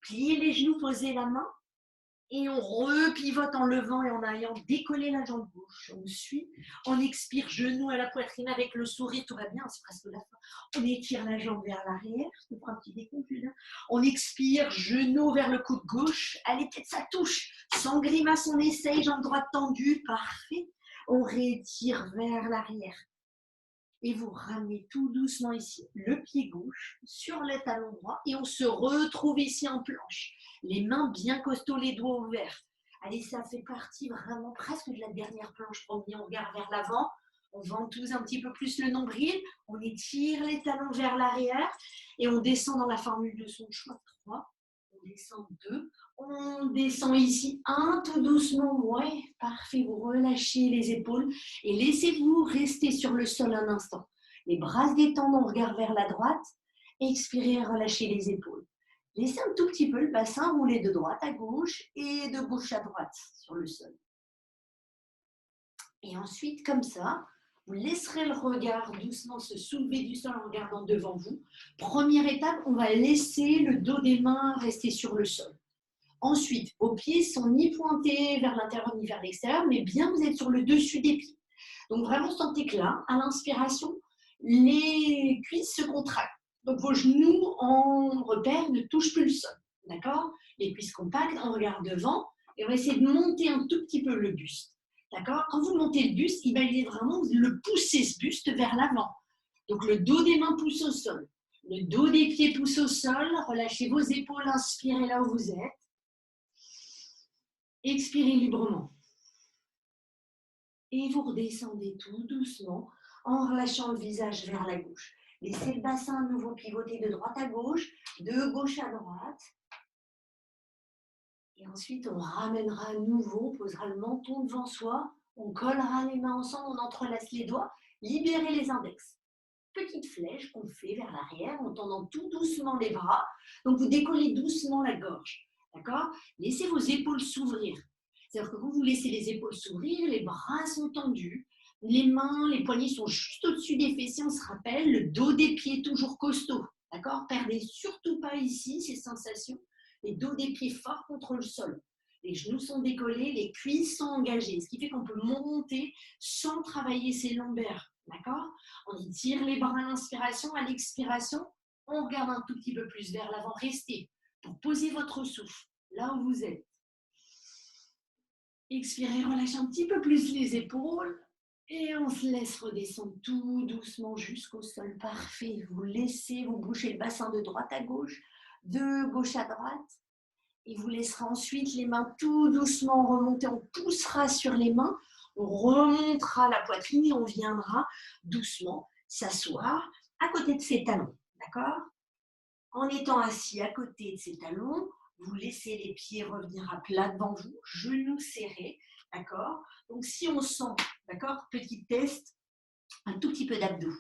Pliez les genoux, posez la main. Et on repivote en levant et en ayant décollé la jambe gauche. On suit. On expire, genou à la poitrine avec le sourire. Tout va bien, c'est presque la fin. On étire la jambe vers l'arrière. On prend un petit décompte là. On expire, genou vers le coude gauche. Allez, peut-être ça touche. Sans grimace, on essaye. Jambe droite tendue. Parfait. On réétire vers l'arrière. Et vous ramenez tout doucement ici le pied gauche sur le talon droit et on se retrouve ici en planche. Les mains bien costauds, les doigts ouverts. Allez, ça fait partie vraiment presque de la dernière planche. Premier, on regarde vers l'avant, on ventouse un petit peu plus le nombril, on étire les talons vers l'arrière et on descend dans la formule de son choix. 3, on descend 2, on descend ici 1 tout doucement. Ouais, parfait, vous relâchez les épaules et laissez-vous rester sur le sol un instant. Les bras se détendent, on regarde vers la droite. Expirez, relâchez les épaules. Laissez un tout petit peu le bassin rouler de droite à gauche et de gauche à droite sur le sol. Et ensuite, comme ça, vous laisserez le regard doucement se soulever du sol en regardant devant vous. Première étape, on va laisser le dos des mains rester sur le sol. Ensuite, vos pieds sont ni pointés vers l'intérieur ni vers l'extérieur, mais bien vous êtes sur le dessus des pieds. Donc vraiment, sentez que là, à l'inspiration, les cuisses se contractent. Donc vos genoux en repère ne touchent plus le sol. D'accord? Les cuisses compactes, on regarde devant et on va essayer de monter un tout petit peu le buste. D'accord? Quand vous montez le buste, imaginez vraiment le pousser ce buste vers l'avant. Donc le dos des mains pousse au sol. Le dos des pieds pousse au sol. Relâchez vos épaules, inspirez là où vous êtes. Expirez librement. Et vous redescendez tout doucement en relâchant le visage vers la gauche. Laissez le bassin à nouveau pivoter de droite à gauche, de gauche à droite. Et ensuite, on ramènera à nouveau, on posera le menton devant soi, on collera les mains ensemble, on entrelace les doigts, libérez les index. Petite flèche qu'on fait vers l'arrière en tendant tout doucement les bras. Donc, vous décollez doucement la gorge. D'accord? Laissez vos épaules s'ouvrir. C'est-à-dire que quand vous laissez les épaules s'ouvrir, les bras sont tendus, les mains, les poignets sont juste au-dessus des fessiers, on se rappelle, le dos des pieds toujours costaud. D'accord? Perdez surtout pas ici ces sensations. Les dos des pieds forts contre le sol. Les genoux sont décollés, les cuisses sont engagées, ce qui fait qu'on peut monter sans travailler ses lombaires. D'accord? On étire les bras à l'inspiration, à l'expiration, on regarde un tout petit peu plus vers l'avant. Restez pour poser votre souffle là où vous êtes. Expirez, relâchez un petit peu plus les épaules et on se laisse redescendre tout doucement jusqu'au sol. Parfait. Vous laissez vous boucher le bassin de droite à gauche, de gauche à droite. Et vous laisserez ensuite les mains tout doucement remonter. On poussera sur les mains, on remontera la poitrine et on viendra doucement s'asseoir à côté de ses talons, d'accord? En étant assis à côté de ses talons, vous laissez les pieds revenir à plat devant vous, genoux serrés, d'accord? Donc si on sent, d'accord, petit test, un tout petit peu d'abdos.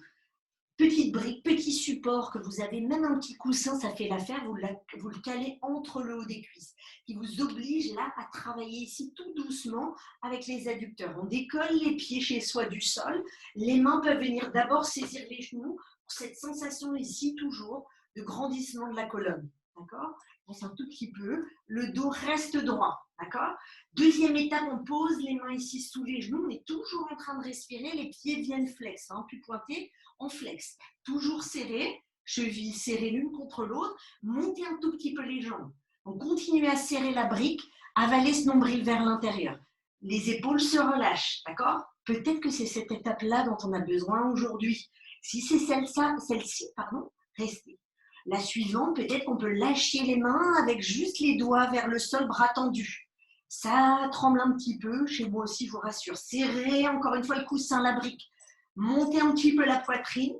Petite brique, petit support que vous avez, même un petit coussin, ça fait l'affaire, vous le calez entre le haut des cuisses, qui vous oblige là à travailler ici tout doucement avec les adducteurs. On décolle les pieds chez soi du sol, les mains peuvent venir d'abord saisir les genoux pour cette sensation ici toujours de grandissement de la colonne, d'accord? On un tout petit peu, le dos reste droit, d'accord? Deuxième étape, on pose les mains ici sous les genoux, on est toujours en train de respirer, les pieds viennent flex, hein, plus pointés, on flex, toujours serré, chevilles serrées l'une contre l'autre, montez un tout petit peu les jambes. On continue à serrer la brique, avaler ce nombril vers l'intérieur. Les épaules se relâchent, d'accord? Peut-être que c'est cette étape-là dont on a besoin aujourd'hui. Si c'est celle-ci, restez. La suivante, peut-être qu'on peut lâcher les mains avec juste les doigts vers le sol, bras tendus. Ça tremble un petit peu, chez moi aussi, je vous rassure. Serrez encore une fois le coussin, la brique. Montez un petit peu la poitrine.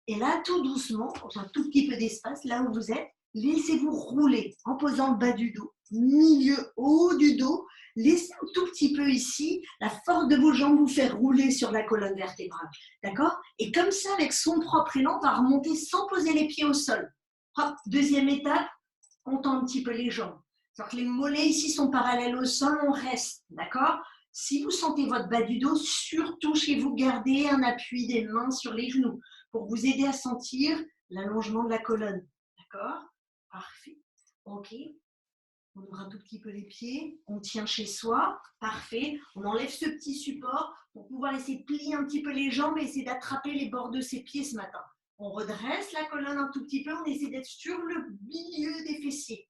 Et là, tout doucement, un tout petit peu d'espace, là où vous êtes, laissez-vous rouler en posant le bas du dos, milieu, haut du dos. Laissez un tout petit peu ici la force de vos jambes vous faire rouler sur la colonne vertébrale. D'accord? Et comme ça, avec son propre élan, on va remonter sans poser les pieds au sol. Hop, deuxième étape, on tend un petit peu les jambes. Alors que les mollets ici sont parallèles au sol, on reste. D'accord? Si vous sentez votre bas du dos, surtout chez vous, gardez un appui des mains sur les genoux pour vous aider à sentir l'allongement de la colonne. D'accord? Parfait. Ok. On ouvre un tout petit peu les pieds. On tient chez soi. Parfait. On enlève ce petit support pour pouvoir essayer de plier un petit peu les jambes et essayer d'attraper les bords de ses pieds ce matin. On redresse la colonne un tout petit peu. On essaie d'être sur le milieu des fessiers.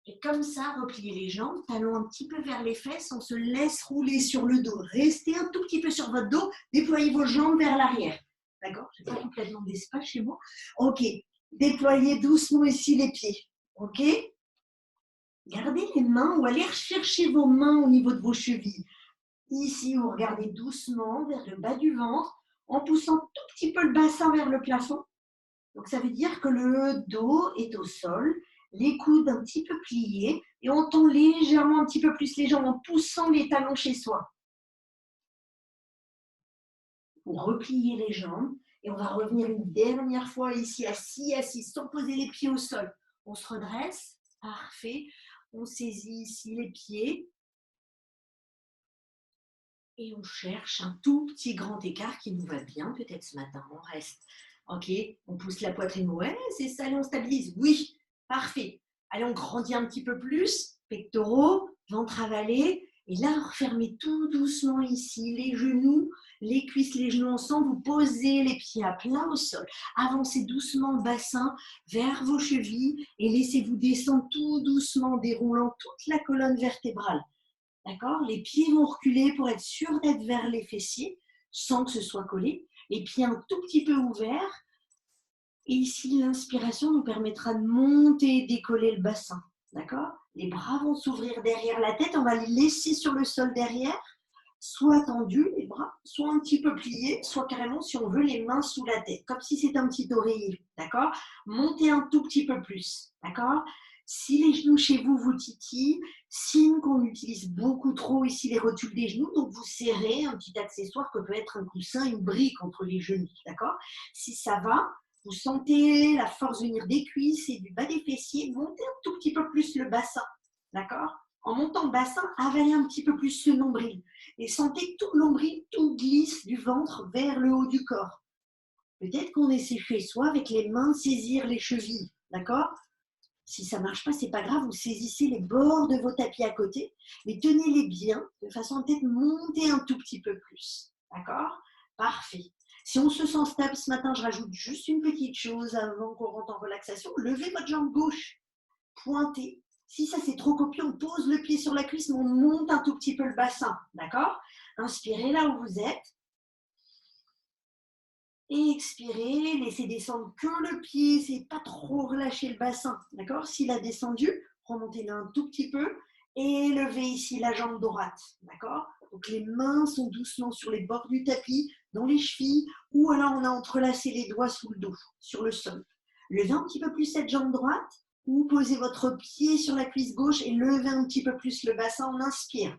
Et comme ça, repliez les jambes, talons un petit peu vers les fesses, on se laisse rouler sur le dos. Restez un tout petit peu sur votre dos, déployez vos jambes vers l'arrière. D'accord? Je n'ai pas complètement d'espace chez moi. Ok. Déployez doucement ici les pieds. Ok? Gardez les mains ou allez chercher vos mains au niveau de vos chevilles. Ici, vous regardez doucement vers le bas du ventre en poussant tout petit peu le bassin vers le plafond. Donc, ça veut dire que le dos est au sol, les coudes un petit peu pliés et on tend légèrement un petit peu plus les jambes en poussant les talons chez soi. Vous repliez les jambes et on va revenir une dernière fois ici, assis, sans poser les pieds au sol. On se redresse, parfait. On saisit ici les pieds et on cherche un tout petit grand écart qui nous va bien peut-être ce matin. On reste. Ok, on pousse la poitrine. Ouais, c'est ça, allez, on stabilise. Oui, parfait. Allez, on grandit un petit peu plus. Pectoraux, ventre avalé. Et là, refermez tout doucement ici les genoux, les cuisses, les genoux ensemble. Vous posez les pieds à plat au sol. Avancez doucement le bassin vers vos chevilles et laissez-vous descendre tout doucement, déroulant toute la colonne vertébrale. D'accord? Les pieds vont reculer pour être sûr d'être vers les fessiers sans que ce soit collé. Les pieds un tout petit peu ouverts. Et ici, l'inspiration nous permettra de monter et décoller le bassin. D'accord? Les bras vont s'ouvrir derrière la tête. On va les laisser sur le sol derrière, soit tendus les bras, soit un petit peu pliés, soit carrément, si on veut, les mains sous la tête, comme si c'était un petit oreiller. D'accord? Montez un tout petit peu plus. D'accord? Si les genoux chez vous vous titillent, signe qu'on utilise beaucoup trop ici les rotules des genoux, donc vous serrez un petit accessoire que peut être un coussin, une brique entre les genoux. D'accord? Si ça va, vous sentez la force venir des cuisses et du bas des fessiers, montez un tout petit peu plus le bassin. D'accord? En montant le bassin, avalez un petit peu plus ce nombril. Et sentez que tout le nombril, tout glisse du ventre vers le haut du corps. Peut-être qu'on essaie chez soi avec les mains de saisir les chevilles. D'accord? Si ça ne marche pas, ce n'est pas grave, vous saisissez les bords de vos tapis à côté, mais tenez-les bien, de façon à peut-être monter un tout petit peu plus. D'accord? Parfait. Si on se sent stable ce matin, je rajoute juste une petite chose avant qu'on rentre en relaxation. Levez votre jambe gauche, pointez. Si ça c'est trop copieux, on pose le pied sur la cuisse, mais on monte un tout petit peu le bassin. D'accord? Inspirez là où vous êtes. Et expirez, laissez descendre que le pied, essayez pas trop relâcher le bassin, d'accord? S'il a descendu, remontez-le un tout petit peu et levez ici la jambe droite, d'accord? Donc les mains sont doucement sur les bords du tapis, dans les chevilles, ou alors on a entrelacé les doigts sous le dos, sur le sol. Levez un petit peu plus cette jambe droite, ou posez votre pied sur la cuisse gauche et levez un petit peu plus le bassin. On inspire.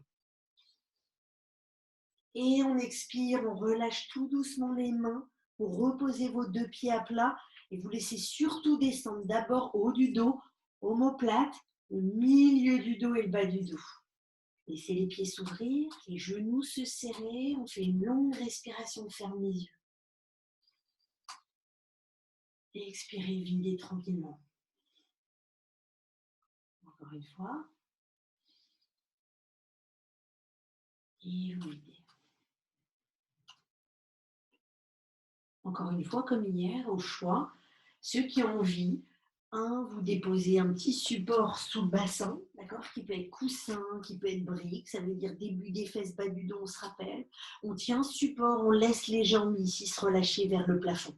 Et on expire, on relâche tout doucement les mains pour reposer vos deux pieds à plat et vous laissez surtout descendre d'abord au haut du dos, omoplate, le milieu du dos et le bas du dos. Laissez les pieds s'ouvrir, les genoux se serrer, on fait une longue respiration, ferme les yeux. Et expirez, videz tranquillement. Encore une fois. Et vous videz. Encore une fois, comme hier, au choix, ceux qui ont envie, vous déposez un petit support sous le bassin, d'accord, qui peut être coussin, qui peut être brique, ça veut dire début des fesses, bas du dos, on se rappelle. On tient support, on laisse les jambes ici se relâcher vers le plafond.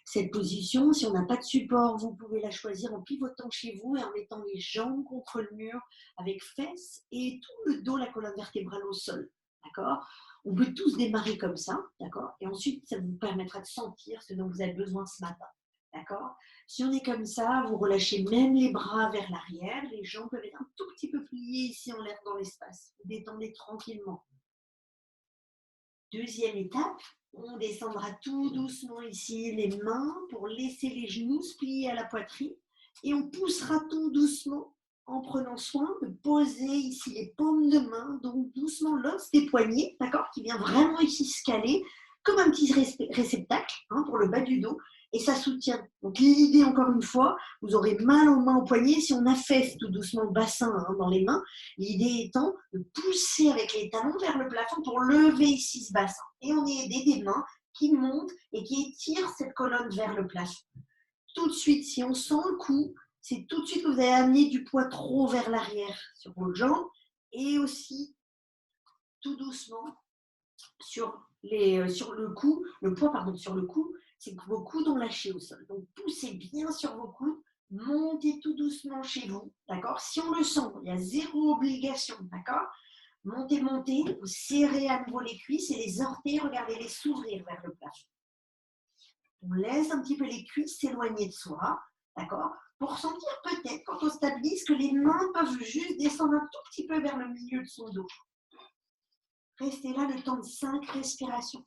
Cette position, si on n'a pas de support, vous pouvez la choisir en pivotant chez vous et en mettant les jambes contre le mur avec fesses et tout le dos, la colonne vertébrale au sol. D'accord? On peut tous démarrer comme ça, d'accord? Et ensuite, ça vous permettra de sentir ce dont vous avez besoin ce matin. D'accord? Si on est comme ça, vous relâchez même les bras vers l'arrière, les jambes peuvent être un tout petit peu pliées ici en l'air dans l'espace. Vous détendez tranquillement. Deuxième étape, on descendra tout doucement ici les mains pour laisser les genoux se plier à la poitrine et on poussera tout doucement en prenant soin de poser ici les paumes de main, donc doucement l'os des poignets, d'accord, qui vient vraiment ici se caler comme un petit réceptacle pour le bas du dos et ça soutient. Donc l'idée, encore une fois, vous aurez mal aux mains, aux poignets si on affaisse tout doucement le bassin dans les mains. L'idée étant de pousser avec les talons vers le plafond pour lever ici ce bassin. Et on est aidé des mains qui montent et qui étirent cette colonne vers le plafond. Tout de suite, si on sent le coup, c'est tout de suite que vous avez amené du poids trop vers l'arrière sur vos jambes et aussi tout doucement sur le cou, le poids sur le cou, c'est que vos coudes ont lâché au sol. Donc poussez bien sur vos coudes, montez tout doucement chez vous, d'accord? Si on le sent, il y a zéro obligation, d'accord? Montez, montez, vous serrez à nouveau les cuisses et les orteils, regardez-les s'ouvrir vers le plafond. On laisse un petit peu les cuisses s'éloigner de soi, d'accord? Pour sentir peut-être, quand on stabilise, que les mains peuvent juste descendre un tout petit peu vers le milieu de son dos. Restez là le temps de 5 respirations.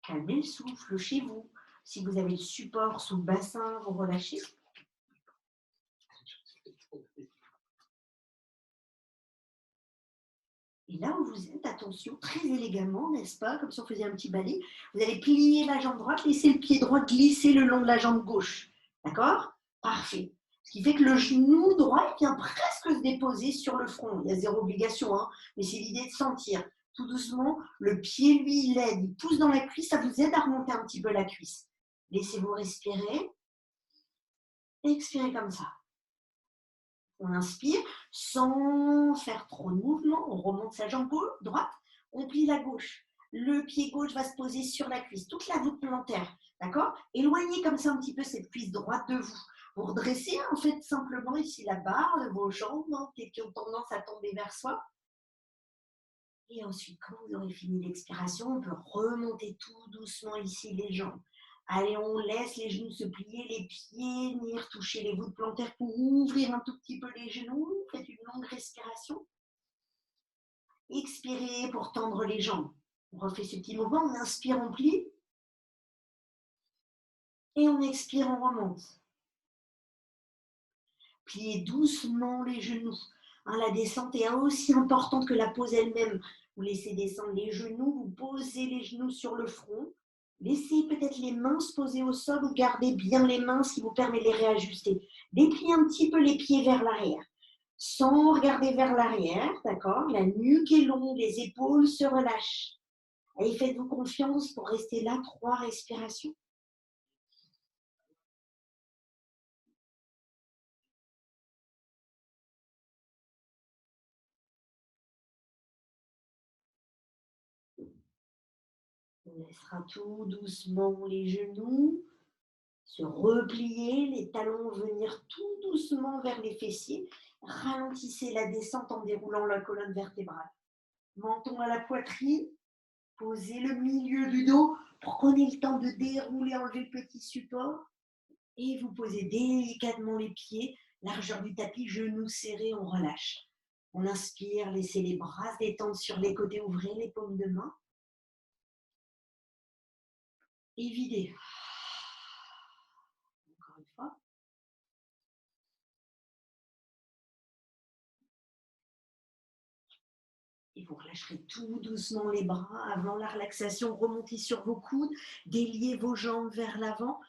Calmez le souffle chez vous. Si vous avez le support sous le bassin, vous relâchez. Et là où vous êtes, attention, très élégamment, n'est-ce pas, comme si on faisait un petit balai, vous allez plier la jambe droite, laisser le pied droit glisser le long de la jambe gauche. D'accord? Parfait. Ce qui fait que le genou droit vient presque se déposer sur le front. Il y a zéro obligation, mais c'est l'idée de sentir. Tout doucement, le pied, lui, il aide, il pousse dans la cuisse, ça vous aide à remonter un petit peu la cuisse. Laissez-vous respirer. Expirez comme ça. On inspire sans faire trop de mouvement. On remonte sa jambe droite, on plie la gauche. Le pied gauche va se poser sur la cuisse, toute la voûte plantaire. D'accord? Éloignez comme ça un petit peu cette cuisse droite de vous. Vous redressez en fait simplement ici la barre de vos jambes qui ont tendance à tomber vers soi. Et ensuite, quand vous aurez fini l'expiration, on peut remonter tout doucement ici les jambes. Allez, on laisse les genoux se plier, les pieds venir toucher les voûtes plantaires pour ouvrir un tout petit peu les genoux. Faites une longue respiration. Expirez pour tendre les jambes. On refait ce petit mouvement. On inspire, on plie. Et on expire, on remonte. Pliez doucement les genoux. La descente est aussi importante que la pose elle-même. Vous laissez descendre les genoux, vous posez les genoux sur le front. Laissez peut-être les mains se poser au sol ou gardez bien les mains, ce qui vous permet de les réajuster. Dépliez un petit peu les pieds vers l'arrière. Sans regarder vers l'arrière, d'accord? La nuque est longue, les épaules se relâchent. Et faites-vous confiance pour rester là 3 respirations. On laissera tout doucement les genoux se replier, les talons venir tout doucement vers les fessiers Ralentissez la descente en déroulant la colonne vertébrale. Menton à la poitrine, posez le milieu du dos pour qu'on ait le temps de dérouler, enlever le petit support. Et vous posez délicatement les pieds, largeur du tapis, genoux serrés, on relâche. On inspire, laissez les bras se détendre sur les côtés, ouvrez les paumes de main. Et videz. Encore une fois. Et vous relâcherez tout doucement les bras avant la relaxation. Remontez sur vos coudes, déliez vos jambes vers l'avant.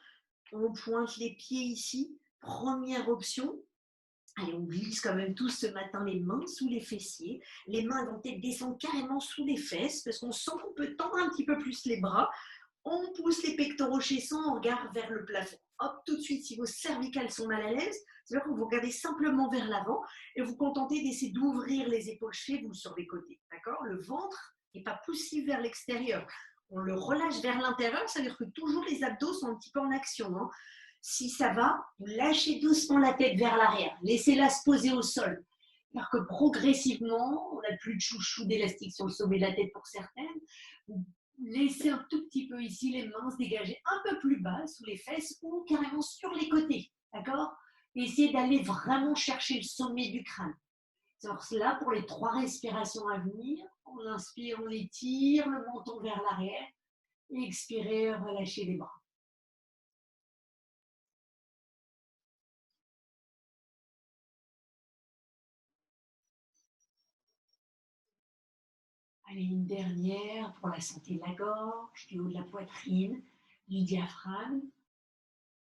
On pointe les pieds ici. Première option. Allez, on glisse quand même tous ce matin les mains sous les fessiers. Les mains vont peut-être descendre carrément sous les fesses parce qu'on sent qu'on peut tendre un petit peu plus les bras. On pousse les pectoraux chaissants, on regarde vers le plafond. Hop, tout de suite, si vos cervicales sont mal à l'aise, c'est-à-dire que vous regardez simplement vers l'avant et vous contentez d'essayer d'ouvrir les épaules chez vous sur les côtés. D'accord? Le ventre n'est pas poussif vers l'extérieur. On le relâche vers l'intérieur, ça veut dire que toujours les abdos sont un petit peu en action. Hein. Si ça va, vous lâchez doucement la tête vers l'arrière. Laissez-la se poser au sol. C'est-à-dire que progressivement, on n'a plus de chouchou d'élastique sur le sommet de la tête pour certaines. Vous laissez un tout petit peu ici les mains se dégager un peu plus bas sous les fesses ou carrément sur les côtés. D'accord? Essayez d'aller vraiment chercher le sommet du crâne. Alors là, pour les 3 respirations à venir, on inspire, on étire le menton vers l'arrière. Et expirez, relâchez les bras. Allez, une dernière pour la santé de la gorge, du haut de la poitrine, du diaphragme.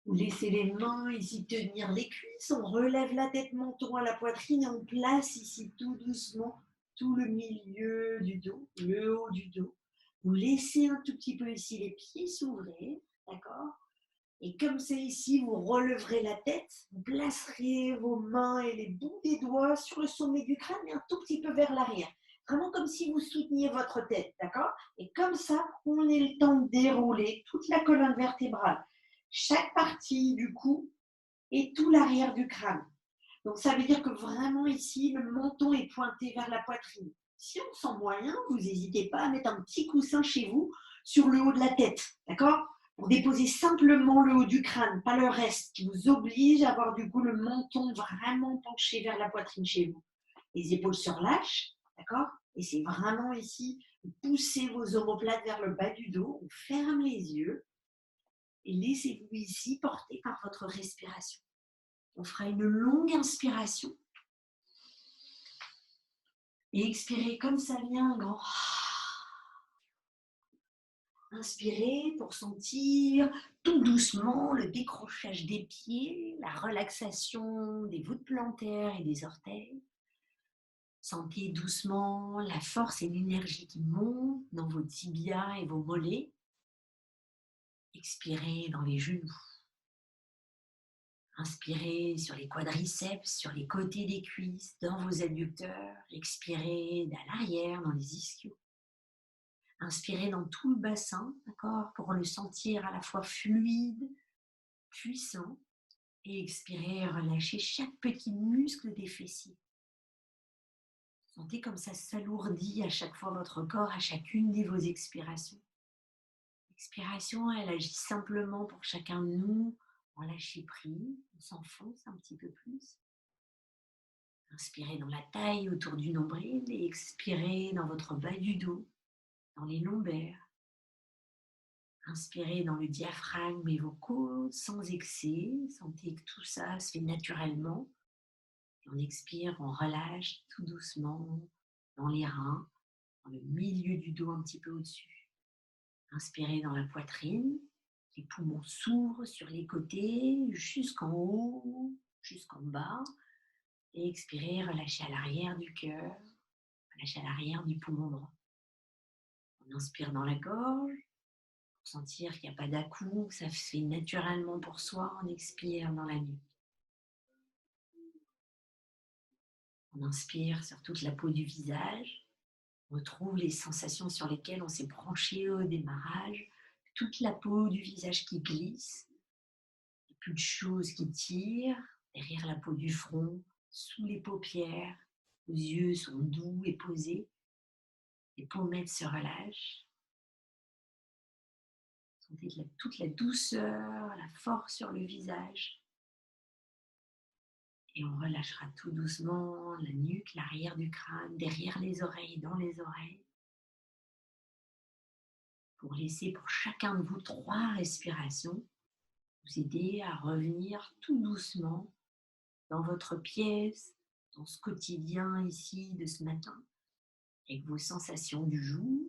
Vous laissez les mains ici tenir les cuisses, on relève la tête, menton à la poitrine et on place ici tout doucement tout le milieu du dos, le haut du dos. Vous laissez un tout petit peu ici les pieds s'ouvrir, d'accord? Et comme c'est ici, vous releverez la tête, vous placerez vos mains et les bouts des doigts sur le sommet du crâne et un tout petit peu vers l'arrière. Vraiment comme si vous souteniez votre tête, d'accord? Et comme ça, on ait le temps de dérouler toute la colonne vertébrale, chaque partie du cou et tout l'arrière du crâne. Donc ça veut dire que vraiment ici, le menton est pointé vers la poitrine. Si on sent moyen, vous n'hésitez pas à mettre un petit coussin chez vous sur le haut de la tête, d'accord? Pour déposer simplement le haut du crâne, pas le reste, qui vous oblige à avoir du coup le menton vraiment penché vers la poitrine chez vous. Les épaules se relâchent, d'accord? Et c'est vraiment ici, vous poussez vos omoplates vers le bas du dos, on ferme les yeux et laissez-vous ici porter par votre respiration. On fera une longue inspiration. Et expirez comme ça vient, un grand. Inspirez pour sentir tout doucement le décrochage des pieds, la relaxation des voûtes plantaires et des orteils. Sentez doucement la force et l'énergie qui montent dans vos tibias et vos mollets. Expirez dans les genoux. Inspirez sur les quadriceps, sur les côtés des cuisses, dans vos adducteurs. Expirez à l'arrière, dans les ischios. Inspirez dans tout le bassin, d'accord, pour le sentir à la fois fluide, puissant. Et expirez, relâchez chaque petit muscle des fessiers. Sentez comme ça s'alourdit à chaque fois votre corps, à chacune de vos expirations. L'expiration, elle agit simplement pour chacun de nous. On lâche prise, on s'enfonce un petit peu plus. Inspirez dans la taille autour du nombril et expirez dans votre bas du dos, dans les lombaires. Inspirez dans le diaphragme et vos côtes sans excès. Sentez que tout ça se fait naturellement. Et on expire, on relâche tout doucement dans les reins, dans le milieu du dos un petit peu au-dessus. Inspirez dans la poitrine. Les poumons s'ouvrent sur les côtés, jusqu'en haut, jusqu'en bas. Et expirez, relâchez à l'arrière du cœur, relâchez à l'arrière du poumon droit. On inspire dans la gorge. Sentir qu'il n'y a pas d'à-coup, que ça se fait naturellement pour soi, on expire dans la nuque. On inspire sur toute la peau du visage, on retrouve les sensations sur lesquelles on s'est branché au démarrage, toute la peau du visage qui glisse, il n'y a plus de choses qui tirent, derrière la peau du front, sous les paupières. Vos yeux sont doux et posés. Les pommettes se relâchent. Sentez toute la douceur, la force sur le visage. Et on relâchera tout doucement la nuque, l'arrière du crâne, derrière les oreilles, dans les oreilles. Pour laisser pour chacun de vous 3 respirations, vous aider à revenir tout doucement dans votre pièce, dans ce quotidien ici de ce matin, avec vos sensations du jour.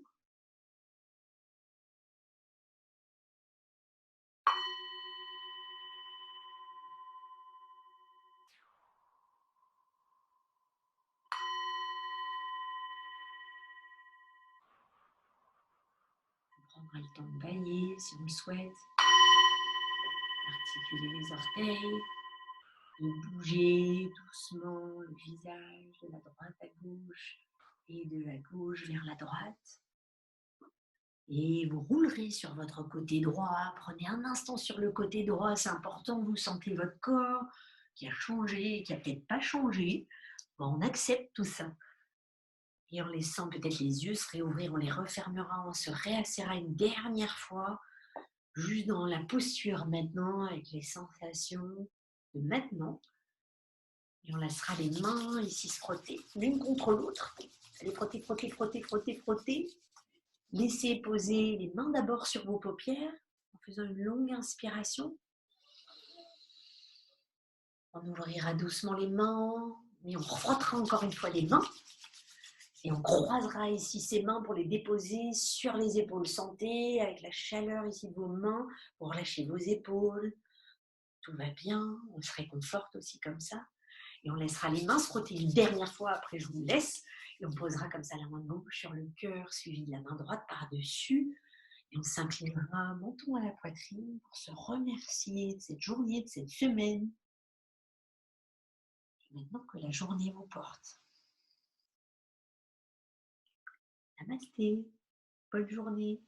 On prendra le temps de bailler si on le souhaite, articuler les orteils, de bouger doucement le visage de la droite à gauche et de la gauche vers la droite. Et vous roulerez sur votre côté droit. Prenez un instant sur le côté droit, c'est important. Vous sentez votre corps qui a changé, qui a peut-être pas changé. Bon, on accepte tout ça. Et en laissant peut-être les yeux se réouvrir, on les refermera, on se réasseyera une dernière fois, juste dans la posture maintenant, avec les sensations de maintenant. Et on laissera les mains ici se frotter, l'une contre l'autre. Allez, frotter, frotter, frotter, frotter, frotter. Laissez poser les mains d'abord sur vos paupières en faisant une longue inspiration. On ouvrira doucement les mains, mais on frottera encore une fois les mains. Et on croisera ici ses mains pour les déposer sur les épaules. Sentez avec la chaleur ici de vos mains pour lâcher vos épaules. Tout va bien, on se réconforte aussi comme ça. Et on laissera les mains se frotter une dernière fois, après je vous laisse. Et on posera comme ça la main gauche sur le cœur, suivie de la main droite par-dessus. Et on s'inclinera menton à la poitrine pour se remercier de cette journée, de cette semaine. Et maintenant que la journée vous porte. Namasté, bonne journée.